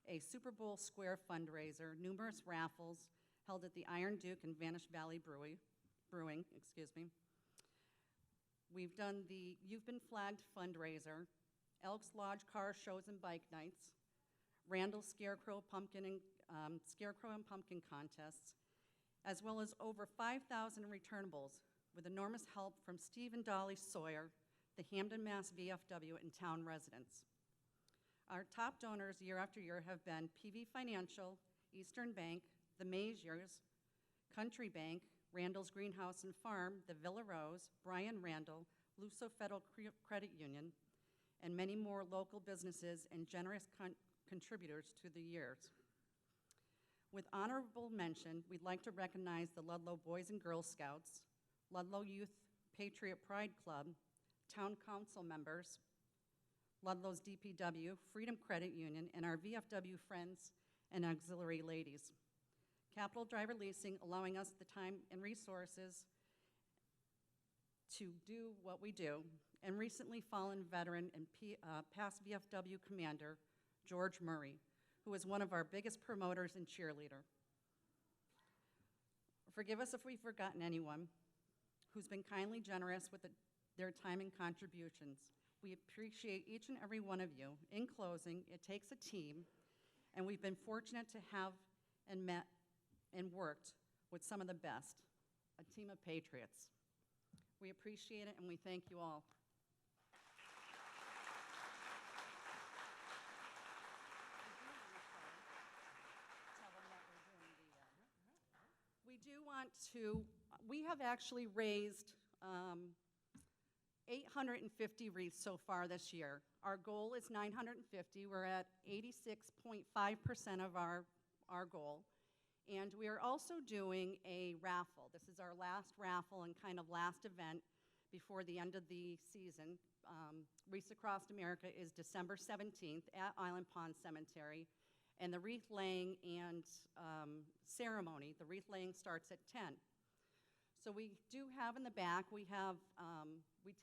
a Super Bowl Square fundraiser, numerous raffles held at the Iron Duke and Vanish Valley Brewing. We've done the You've Been Flagged fundraiser, Elks Lodge car shows and bike nights, Randall Scarecrow and Pumpkin contests, as well as over 5,000 returnables, with enormous help from Steve and Dolly Sawyer, the Hamden, Mass. VFW, and town residents. Our top donors year after year have been PV Financial, Eastern Bank, the Maziers, Country Bank, Randall's Greenhouse and Farm, the Villa Rose, Brian Randall, Luso Federal Credit Union, and many more local businesses and generous contributors to the years. With honorable mention, we'd like to recognize the Ludlow Boys and Girls Scouts, Ludlow Youth Patriot Pride Club, Town Council members, Ludlow's DPW, Freedom Credit Union, and our VFW friends and auxiliary ladies. Capital Driver Leasing, allowing us the time and resources to do what we do, and recently fallen veteran and past VFW commander, George Murray, who is one of our biggest promoters and cheerleader. Forgive us if we've forgotten anyone who's been kindly generous with their time and contributions. We appreciate each and every one of you. In closing, it takes a team, and we've been fortunate to have and met and worked with some of the best, a team of patriots. We appreciate it, and we thank you all. We have actually raised 850 wreaths so far this year. Our goal is 950. We're at 86.5% of our goal. And we are also doing a raffle. This is our last raffle and kind of last event before the end of the season. Wreaths Across America is December 17th at Island Pond Cemetery. And the wreath laying and ceremony, the wreath laying starts at 10. So we do have in the back, we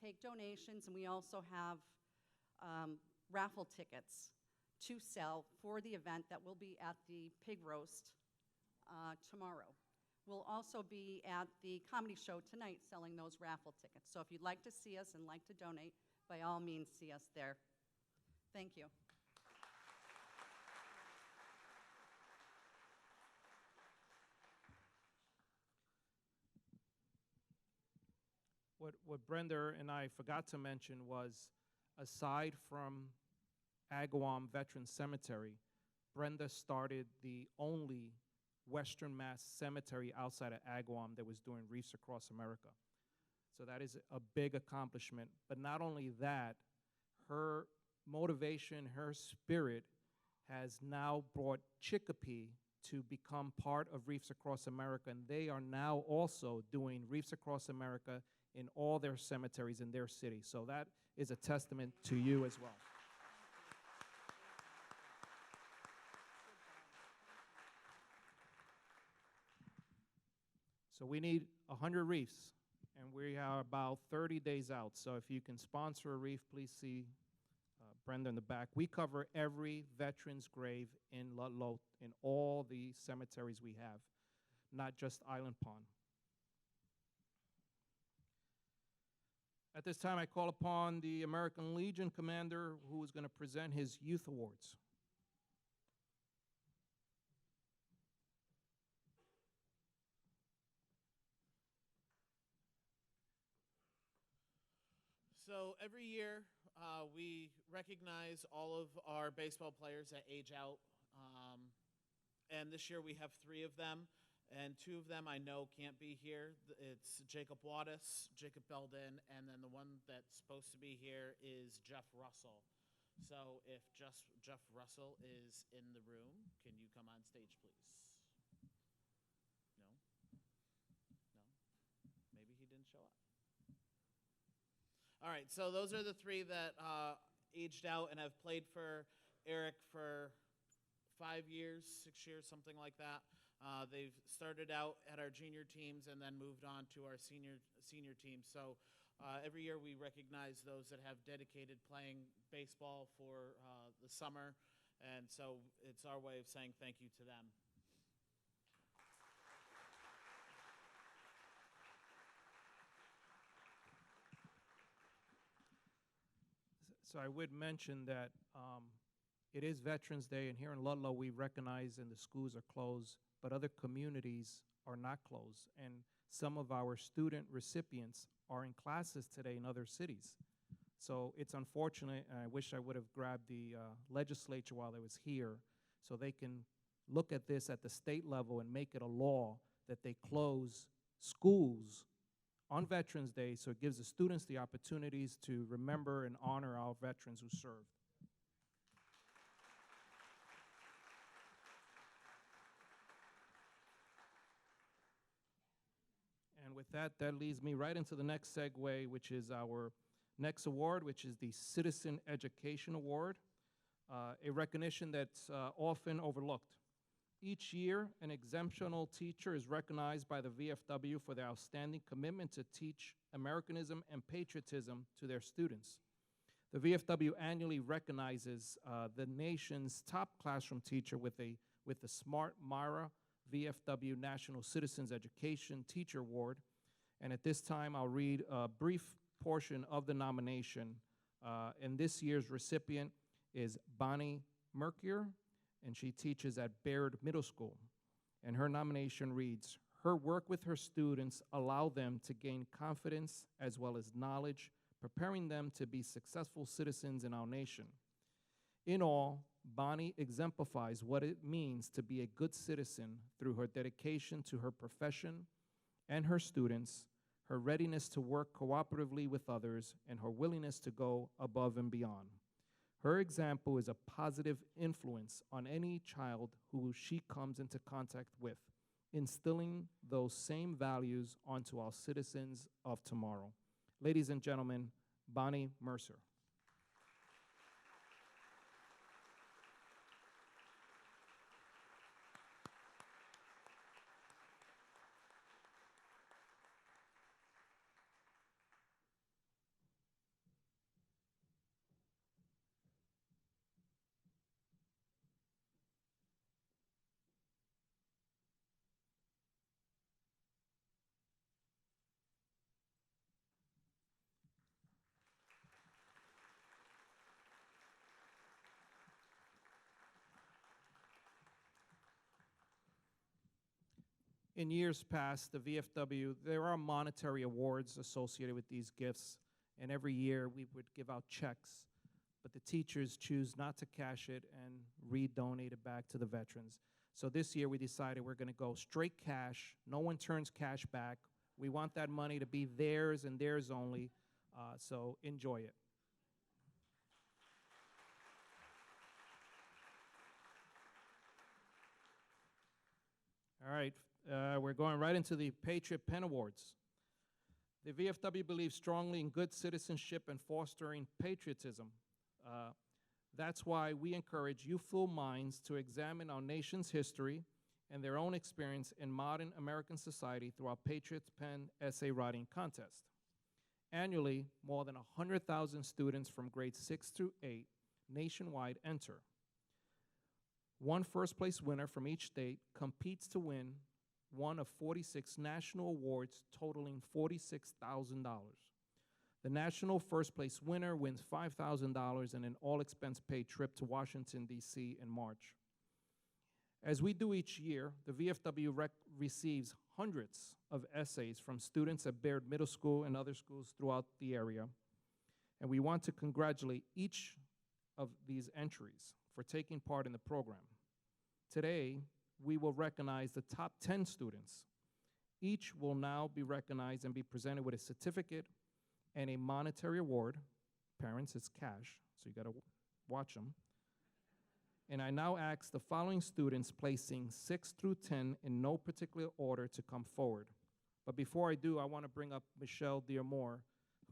take donations, and we also have raffle tickets to sell for the event that will be at the pig roast tomorrow. We'll also be at the comedy show tonight selling those raffle tickets. So if you'd like to see us and like to donate, by all means, see us there. Thank you. What Brenda and I forgot to mention was, aside from Agawam Veterans Cemetery, Brenda started the only Western Mass cemetery outside of Agawam that was doing Wreaths Across America. So that is a big accomplishment. But not only that, her motivation, her spirit has now brought Chicopee to become part of Wreaths Across America, and they are now also doing Wreaths Across America in all their cemeteries in their city. So that is a testament to you as well. So we need 100 wreaths, and we are about 30 days out. So if you can sponsor a wreath, please see Brenda in the back. We cover every veteran's grave in Ludlow, in all the cemeteries we have, not just Island Pond. At this time, I call upon the American Legion commander, who is going to present his youth awards. So every year, we recognize all of our baseball players that age out. And this year we have 3 of them, and 2 of them I know can't be here. It's Jacob Wattis, Jacob Belden, and then the one that's supposed to be here is Jeff Russell. So if Jeff Russell is in the room, can you come on stage, please? No? No? Maybe he didn't show up. All right, so those are the 3 that aged out and have played for Eric for 5 years, 6 years, something like that. They've started out at our junior teams and then moved on to our senior teams. So every year we recognize those that have dedicated playing baseball for the summer, and so it's our way of saying thank you to them. So I would mention that it is Veterans Day, and here in Ludlow, we recognize and the schools are closed, but other communities are not closed. And some of our student recipients are in classes today in other cities. So it's unfortunate, and I wish I would have grabbed the legislature while I was here so they can look at this at the state level and make it a law that they close schools on Veterans Day, so it gives the students the opportunities to remember and honor our veterans who served. And with that, that leads me right into the next segue, which is our next award, which is the Citizen Education Award, a recognition that's often overlooked. Each year, an exemptional teacher is recognized by the VFW for their outstanding commitment to teach Americanism and patriotism to their students. The VFW annually recognizes the nation's top classroom teacher with the Smart Myra VFW National Citizens Education Teacher Award. And at this time, I'll read a brief portion of the nomination. And this year's recipient is Bonnie Merkier, and she teaches at Baird Middle School. And her nomination reads, "Her work with her students allow them to gain confidence as well as knowledge, preparing them to be successful citizens in our nation. In all, Bonnie exemplifies what it means to be a good citizen through her dedication to her profession and her students, her readiness to work cooperatively with others, and her willingness to go above and beyond. Her example is a positive influence on any child who she comes into contact with, instilling those same values onto our citizens of tomorrow." Ladies and gentlemen, Bonnie Mercer. In years past, the VFW, there are monetary awards associated with these gifts, and every year we would give out checks, but the teachers choose not to cash it and redonate it back to the veterans. So this year we decided we're going to go straight cash. No one turns cash back. We want that money to be theirs and theirs only, so enjoy it. All right. We're going right into the Patriot Pen Awards. The VFW believes strongly in good citizenship and fostering patriotism. That's why we encourage youthful minds to examine our nation's history and their own experience in modern American society through our Patriot Pen essay writing contest. Annually, more than 100,000 students from grades 6 through 8 nationwide enter. One first-place winner from each state competes to win one of 46 national awards totaling $46,000. The national first-place winner wins $5,000 and an all-expense-paid trip to Washington, D.C. in March. As we do each year, the VFW receives hundreds of essays from students at Baird Middle School and other schools throughout the area. and we want to congratulate each of these entries for taking part in the program. Today, we will recognize the top 10 students. Each will now be recognized and be presented with a certificate and a monetary award. Parents, it's cash, so you gotta watch them. And I now ask the following students placing 6 through 10 in no particular order to come forward. But before I do, I wanna bring up Michelle Dearmore,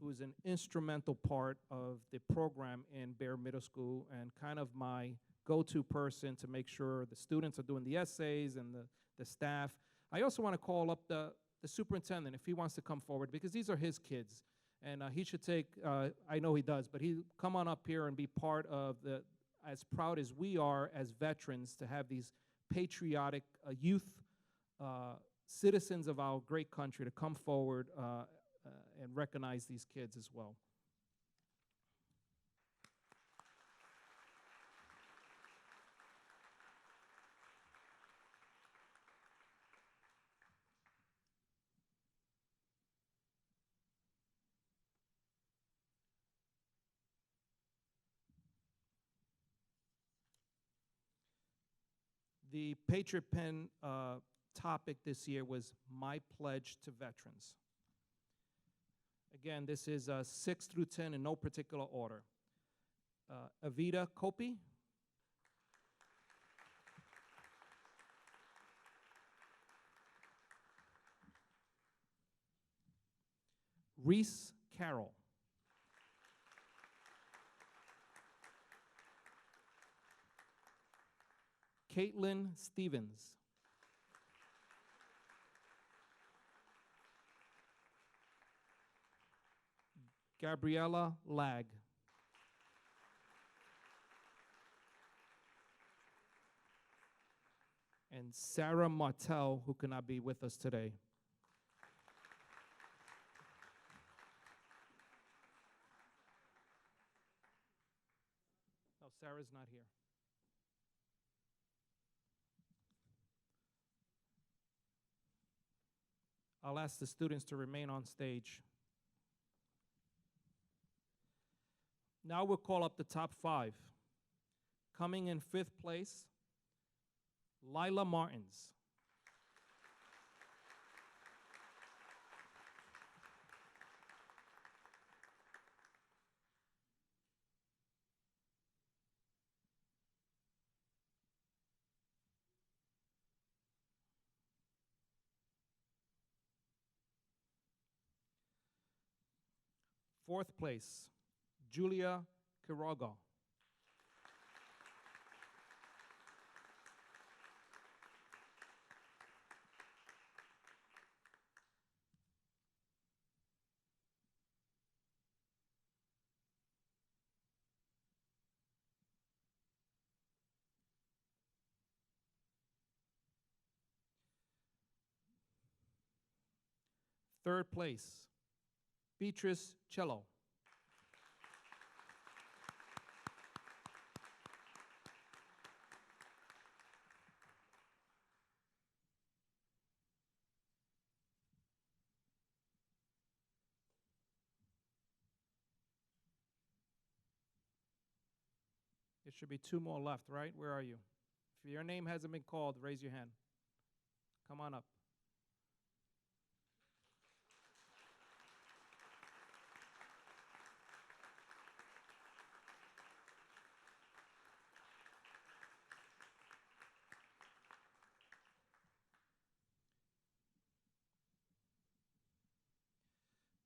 who is an instrumental part of the program in Bear Middle School and kind of my go-to person to make sure the students are doing the essays and the staff. I also want to call up the superintendent if he wants to come forward, because these are his kids. And he should take, I know he does, but he come on up here and be part of the, as proud as we are as veterans to have these patriotic youth citizens of our great country to come forward and recognize these kids as well. The Patriot Pen topic this year was My Pledge to Veterans. Again, this is 6 through 10 in no particular order. Avita Kopi. Reese Carroll. Caitlin Stevens. Gabriella Lag. And Sarah Martell, who cannot be with us today. No, Sarah's not here. I'll ask the students to remain on stage. Now we'll call up the top 5. Coming in 5th place, Lila Martins. Fourth place, Julia Quiroga. Third place, Beatrice Cello. There should be 2 more left, right? Where are you? If your name hasn't been called, raise your hand. Come on up.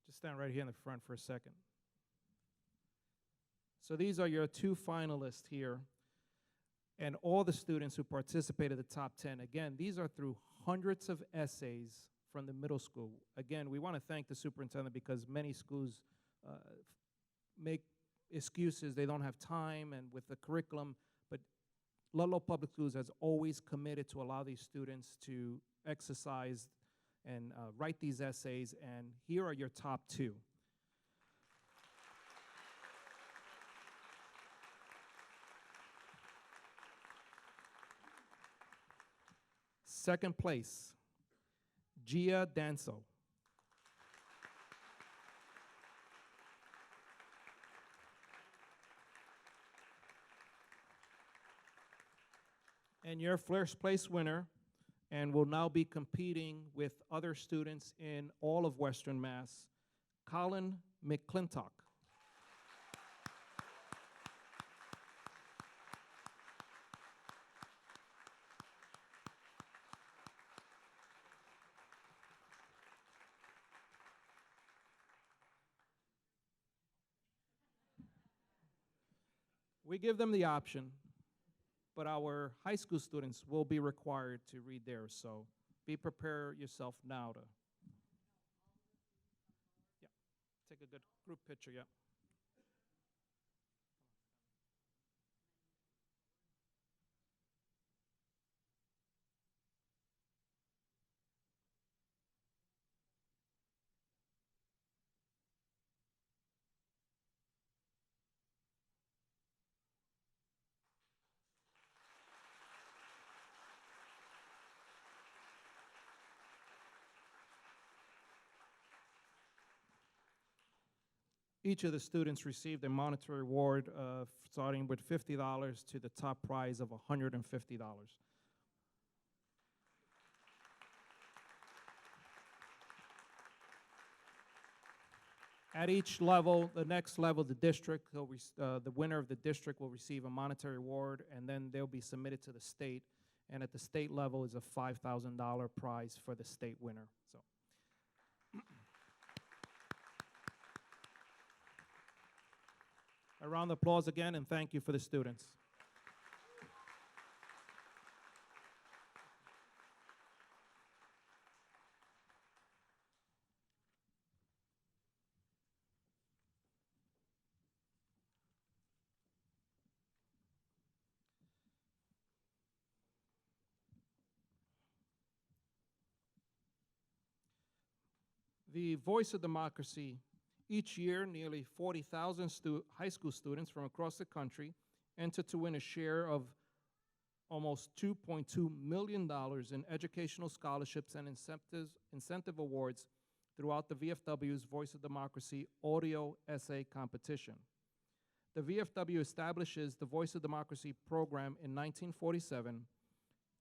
Just stand right here in the front for a second. So these are your 2 finalists here, and all the students who participated in the top 10. Again, these are through hundreds of essays from the middle school. Again, we want to thank the superintendent because many schools make excuses. They don't have time and with the curriculum, but Ludlow Public Schools has always committed to allow these students to exercise and write these essays, and here are your top 2. Second place, Gia Danso. And your first place winner, and will now be competing with other students in all of Western Mass, Colin McClintock. We give them the option, but our high school students will be required to read theirs, so be prepared yourself now to. Yeah, take a good group picture, yeah. Each of the students received a monetary award starting with $50 to the top prize of $150. At each level, the next level, the district, the winner of the district will receive a monetary award, and then they'll be submitted to the state. And at the state level is a $5,000 prize for the state winner. So. A round of applause again, and thank you for the students. The Voice of Democracy. Each year, nearly 40,000 high school students from across the country enter to win a share of almost $2.2 million in educational scholarships and incentive awards throughout the VFW's Voice of Democracy audio essay competition. The VFW establishes the Voice of Democracy program in 1947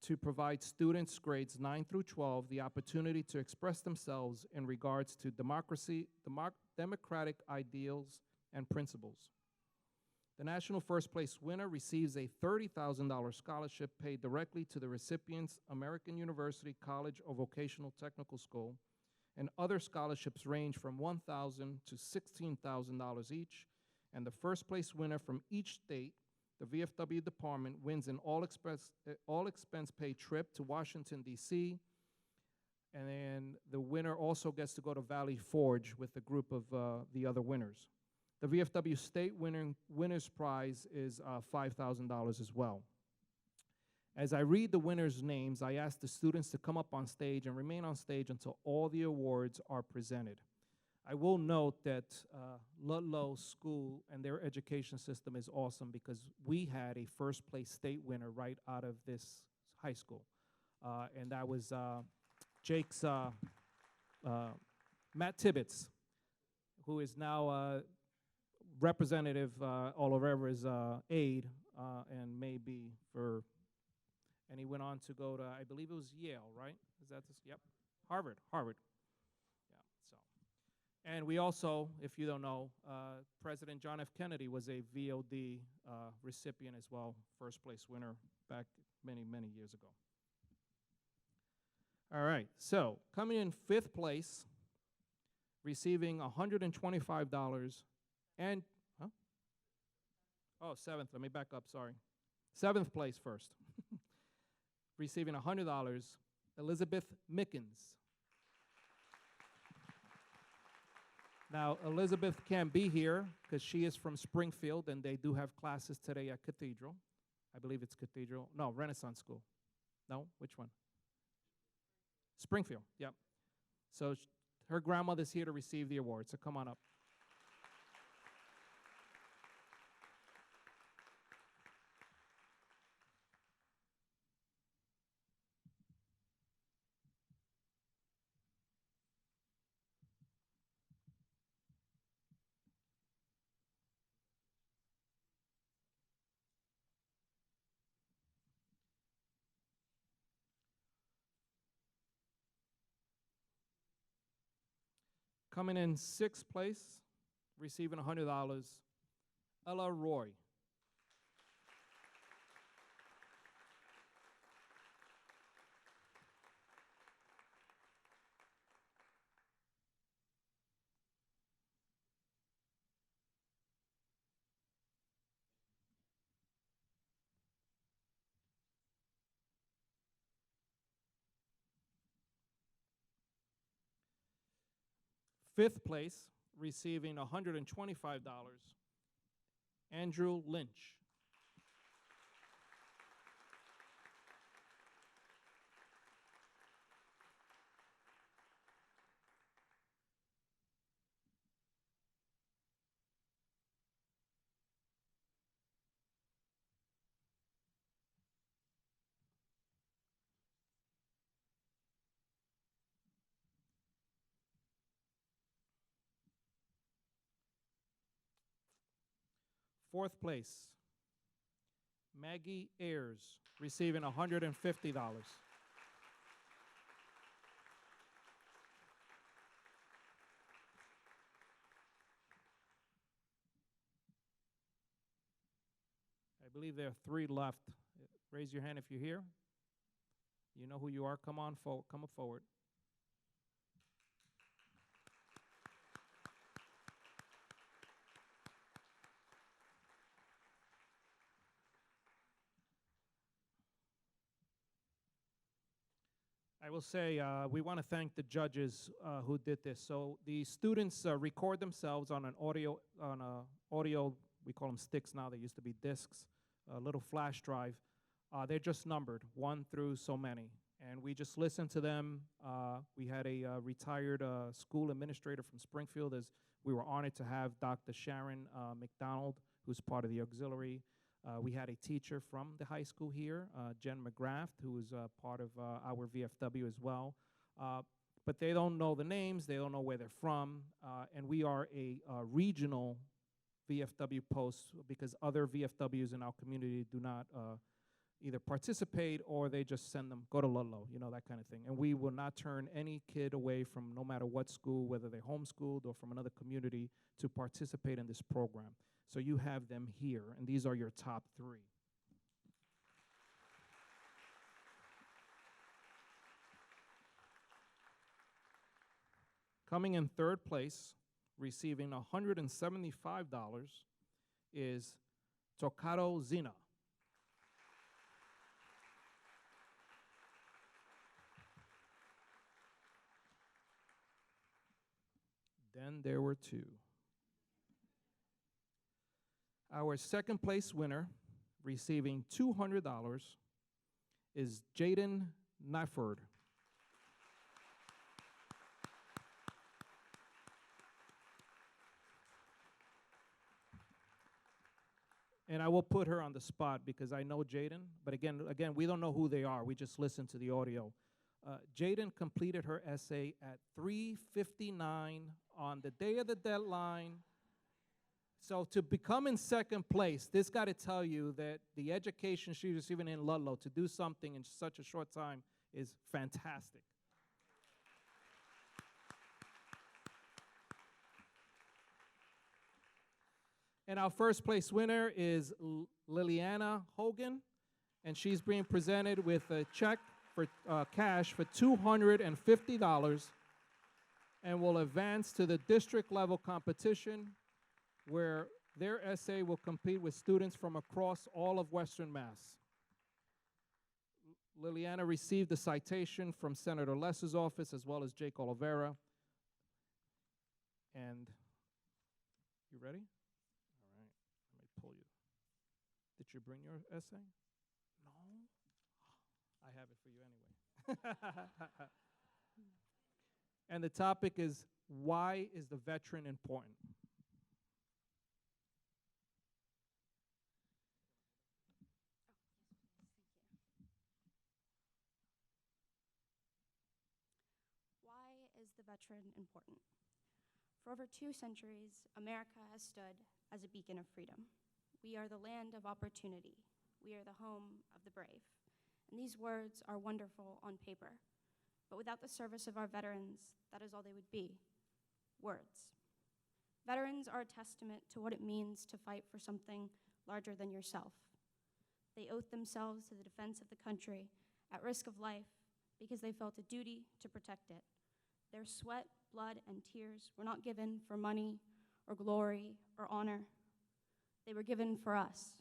to provide students grades 9 through 12 the opportunity to express themselves in regards to democracy, democratic ideals, and principles. The national first place winner receives a $30,000 scholarship paid directly to the recipient's American University College or Vocational Technical School, and other scholarships range from $1,000 to $16,000 each, and the first place winner from each state, the VFW department, wins an all-expense paid trip to Washington, D.C., and then the winner also gets to go to Valley Forge with a group of the other winners. The VFW state winner's prize is $5,000 as well. As I read the winners' names, I ask the students to come up on stage and remain on stage until all the awards are presented. I will note that Ludlow School and their education system is awesome because we had a first place state winner right out of this high school. And that was Jake's Matt Tibbetts, who is now Representative Oliveira's aide and may be for, and he went on to go to, I believe it was Yale, right? Is that this? Yep. Harvard. Yeah, so. And we also, if you don't know, President John F. Kennedy was a VOD recipient as well, first place winner back many, many years ago. All right, so coming in fifth place, receiving $125 and, huh? Oh, seventh, let me back up, sorry. Seventh place first. Receiving $100, Elizabeth Mickens. Now, Elizabeth can't be here because she is from Springfield and they do have classes today at Cathedral. I believe it's Cathedral, no, Renaissance School. No, which one? Springfield, yep. So her grandmother's here to receive the award, so come on up. Coming in sixth place, receiving $100, Ella Roy. Fifth place, receiving $125, Andrew Lynch. Fourth place, Maggie Ayers, receiving $150. I believe there are 3 left. Raise your hand if you're here. You know who you are. Come on, come forward. I will say we want to thank the judges who did this. So the students record themselves on an audio, we call them sticks now, they used to be discs, a little flash drive. They're just numbered, 1 through so many. And we just listen to them. We had a retired school administrator from Springfield. As we were honored to have Dr. Sharon McDonald, who's part of the auxiliary. We had a teacher from the high school here, Jen McGrath, who was part of our VFW as well. But they don't know the names, they don't know where they're from, and we are a regional VFW post because other VFWs in our community do not either participate or they just send them, go to Ludlow, you know, that kind of thing. And we will not turn any kid away from no matter what school, whether they're homeschooled or from another community, to participate in this program. So you have them here, and these are your top 3. Coming in third place, receiving $175, is Tocado Zina. Then there were 2. Our second place winner, receiving $200, is Jaden Nafford. And I will put her on the spot because I know Jaden, but again, we don't know who they are. We just listen to the audio. Jaden completed her essay at 3:59 on the day of the deadline. So to become in second place, this got to tell you that the education she's receiving in Ludlow to do something in such a short time is fantastic. And our first place winner is Liliana Hogan, and she's being presented with a check for cash for $250 and will advance to the district level competition where their essay will compete with students from across all of Western Mass. Liliana received a citation from Senator Lesser's office as well as Jake Oliveira. And you ready? All right, let me pull you. Did you bring your essay? No? I have it for you anyway. And the topic is, why is the veteran important? Why is the veteran important? For over 2 centuries, America has stood as a beacon of freedom. We are the land of opportunity. We are the home of the brave. And these words are wonderful on paper, but without the service of our veterans, that is all they would be. words. Veterans are a testament to what it means to fight for something larger than yourself. They oath themselves to the defense of the country at risk of life because they felt a duty to protect it. Their sweat, blood, and tears were not given for money or glory or honor. They were given for us,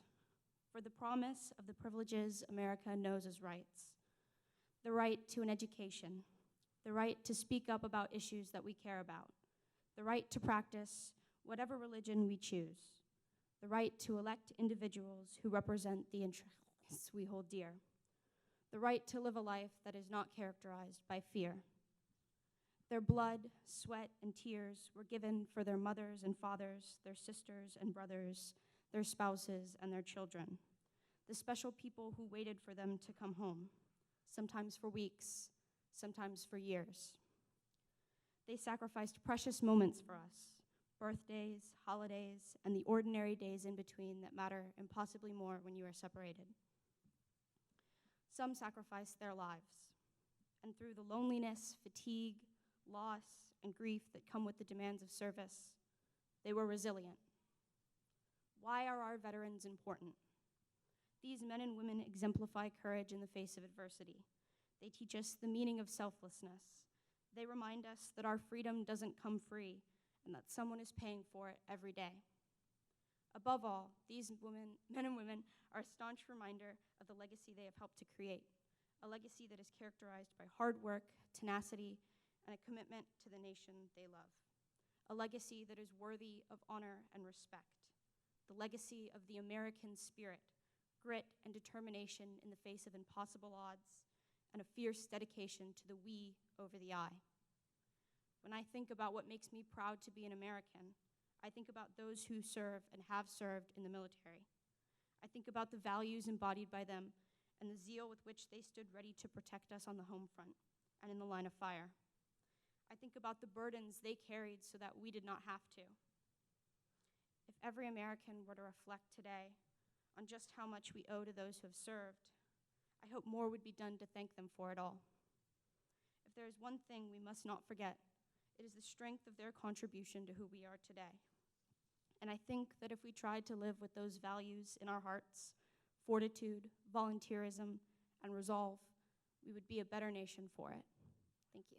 for the promise of the privileges America knows as rights. The right to an education, the right to speak up about issues that we care about, the right to practice whatever religion we choose, the right to elect individuals who represent the interests we hold dear, the right to live a life that is not characterized by fear. Their blood, sweat, and tears were given for their mothers and fathers, their sisters and brothers, their spouses, and their children, the special people who waited for them to come home, sometimes for weeks, sometimes for years. They sacrificed precious moments for us, birthdays, holidays, and the ordinary days in between that matter impossibly more when you are separated. Some sacrificed their lives, and through the loneliness, fatigue, loss, and grief that come with the demands of service, they were resilient. Why are our veterans important? These men and women exemplify courage in the face of adversity. They teach us the meaning of selflessness. They remind us that our freedom doesn't come free and that someone is paying for it every day. Above all, these men and women are a staunch reminder of the legacy they have helped to create, a legacy that is characterized by hard work, tenacity, and a commitment to the nation they love, a legacy that is worthy of honor and respect, the legacy of the American spirit, grit and determination in the face of impossible odds, and a fierce dedication to the we over the I. When I think about what makes me proud to be an American, I think about those who serve and have served in the military. I think about the values embodied by them and the zeal with which they stood ready to protect us on the home front and in the line of fire. I think about the burdens they carried so that we did not have to. If every American were to reflect today on just how much we owe to those who have served, I hope more would be done to thank them for it all. If there is one thing we must not forget, it is the strength of their contribution to who we are today. And I think that if we tried to live with those values in our hearts, fortitude, volunteerism, and resolve, we would be a better nation for it. Thank you.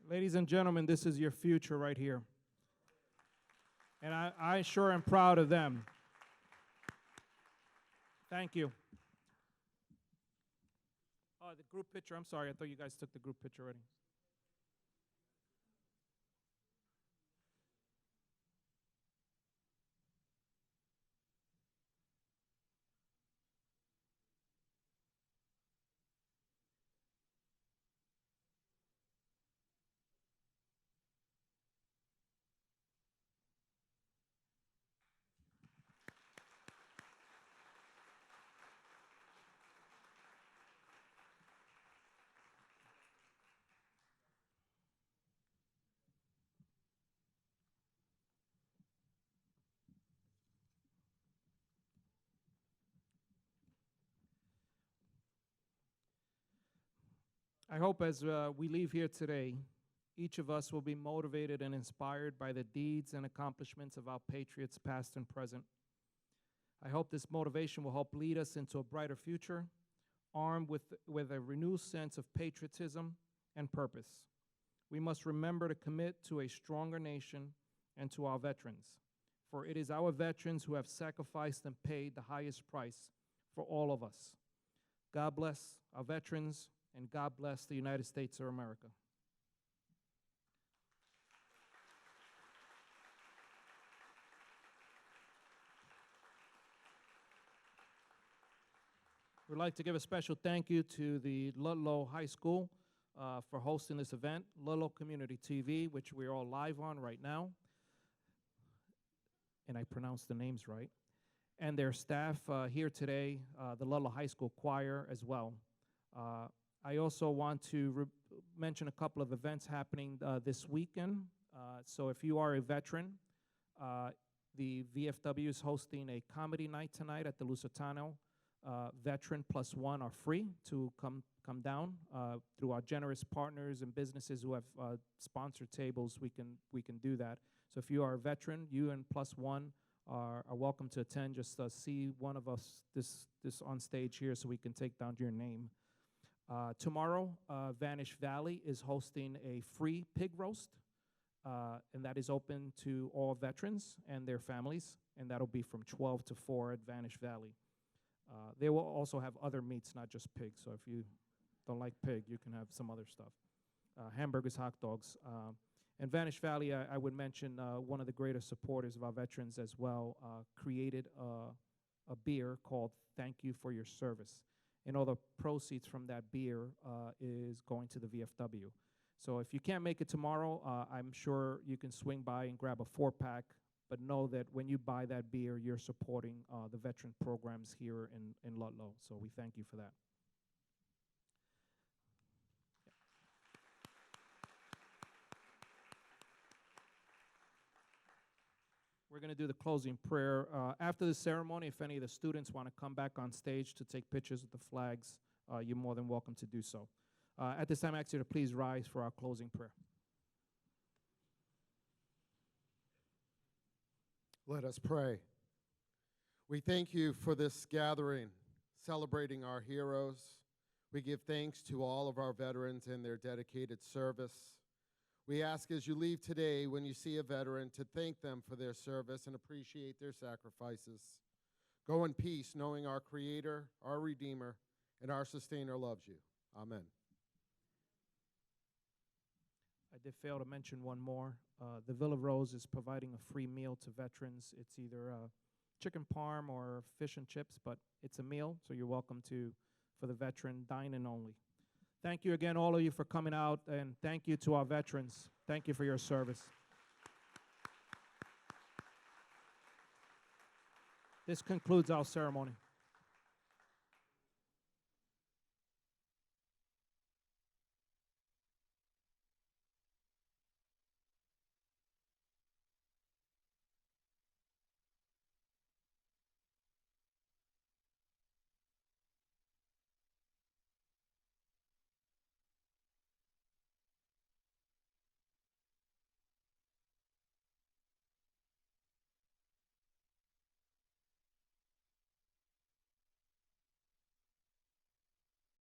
Ladies and gentlemen, this is your future right here. And I sure am proud of them. Thank you. Oh, the group picture, I'm sorry, I thought you guys took the group picture already. I hope as we leave here today, each of us will be motivated and inspired by the deeds and accomplishments of our patriots, past and present. I hope this motivation will help lead us into a brighter future, armed with a renewed sense of patriotism and purpose. We must remember to commit to a stronger nation and to our veterans, for it is our veterans who have sacrificed and paid the highest price for all of us. God bless our veterans, and God bless the United States of America. We'd like to give a special thank you to the Ludlow High School for hosting this event, Ludlow Community TV, which we're all live on right now. and I pronounced the names right, and their staff here today, the Ludlow High School Choir as well. I also want to mention a couple of events happening this weekend. So if you are a veteran, the VFW is hosting a comedy night tonight at the Lusitano. Veteran plus one are free to come down. Through our generous partners and businesses who have sponsored tables, we can do that. So if you are a veteran, you and plus one are welcome to attend. Just see one of us this on stage here so we can take down your name. Tomorrow, Vanish Valley is hosting a free pig roast, and that is open to all veterans and their families, and that'll be from 12 to 4 at Vanish Valley. They will also have other meats, not just pig, so if you don't like pig, you can have some other stuff. Hamburgers, hot dogs. And Vanish Valley, I would mention one of the greatest supporters of our veterans as well, created a beer called Thank You for Your Service. And all the proceeds from that beer is going to the VFW. So if you can't make it tomorrow, I'm sure you can swing by and grab a 4-pack, but know that when you buy that beer, you're supporting the veteran programs here in Ludlow. So we thank you for that. We're going to do the closing prayer. After the ceremony, if any of the students want to come back on stage to take pictures with the flags, you're more than welcome to do so. At this time, I ask you to please rise for our closing prayer. Let us pray. We thank you for this gathering, celebrating our heroes. We give thanks to all of our veterans and their dedicated service. We ask as you leave today, when you see a veteran, to thank them for their service and appreciate their sacrifices. Go in peace, knowing our Creator, our Redeemer, and our Sustainer loves you. Amen. I did fail to mention one more. The Villa Rose is providing a free meal to veterans. It's either chicken parm or fish and chips, but it's a meal, so you're welcome to, for the veteran, dine-in only. Thank you again, all of you, for coming out, and thank you to our veterans. Thank you for your service. This concludes our ceremony.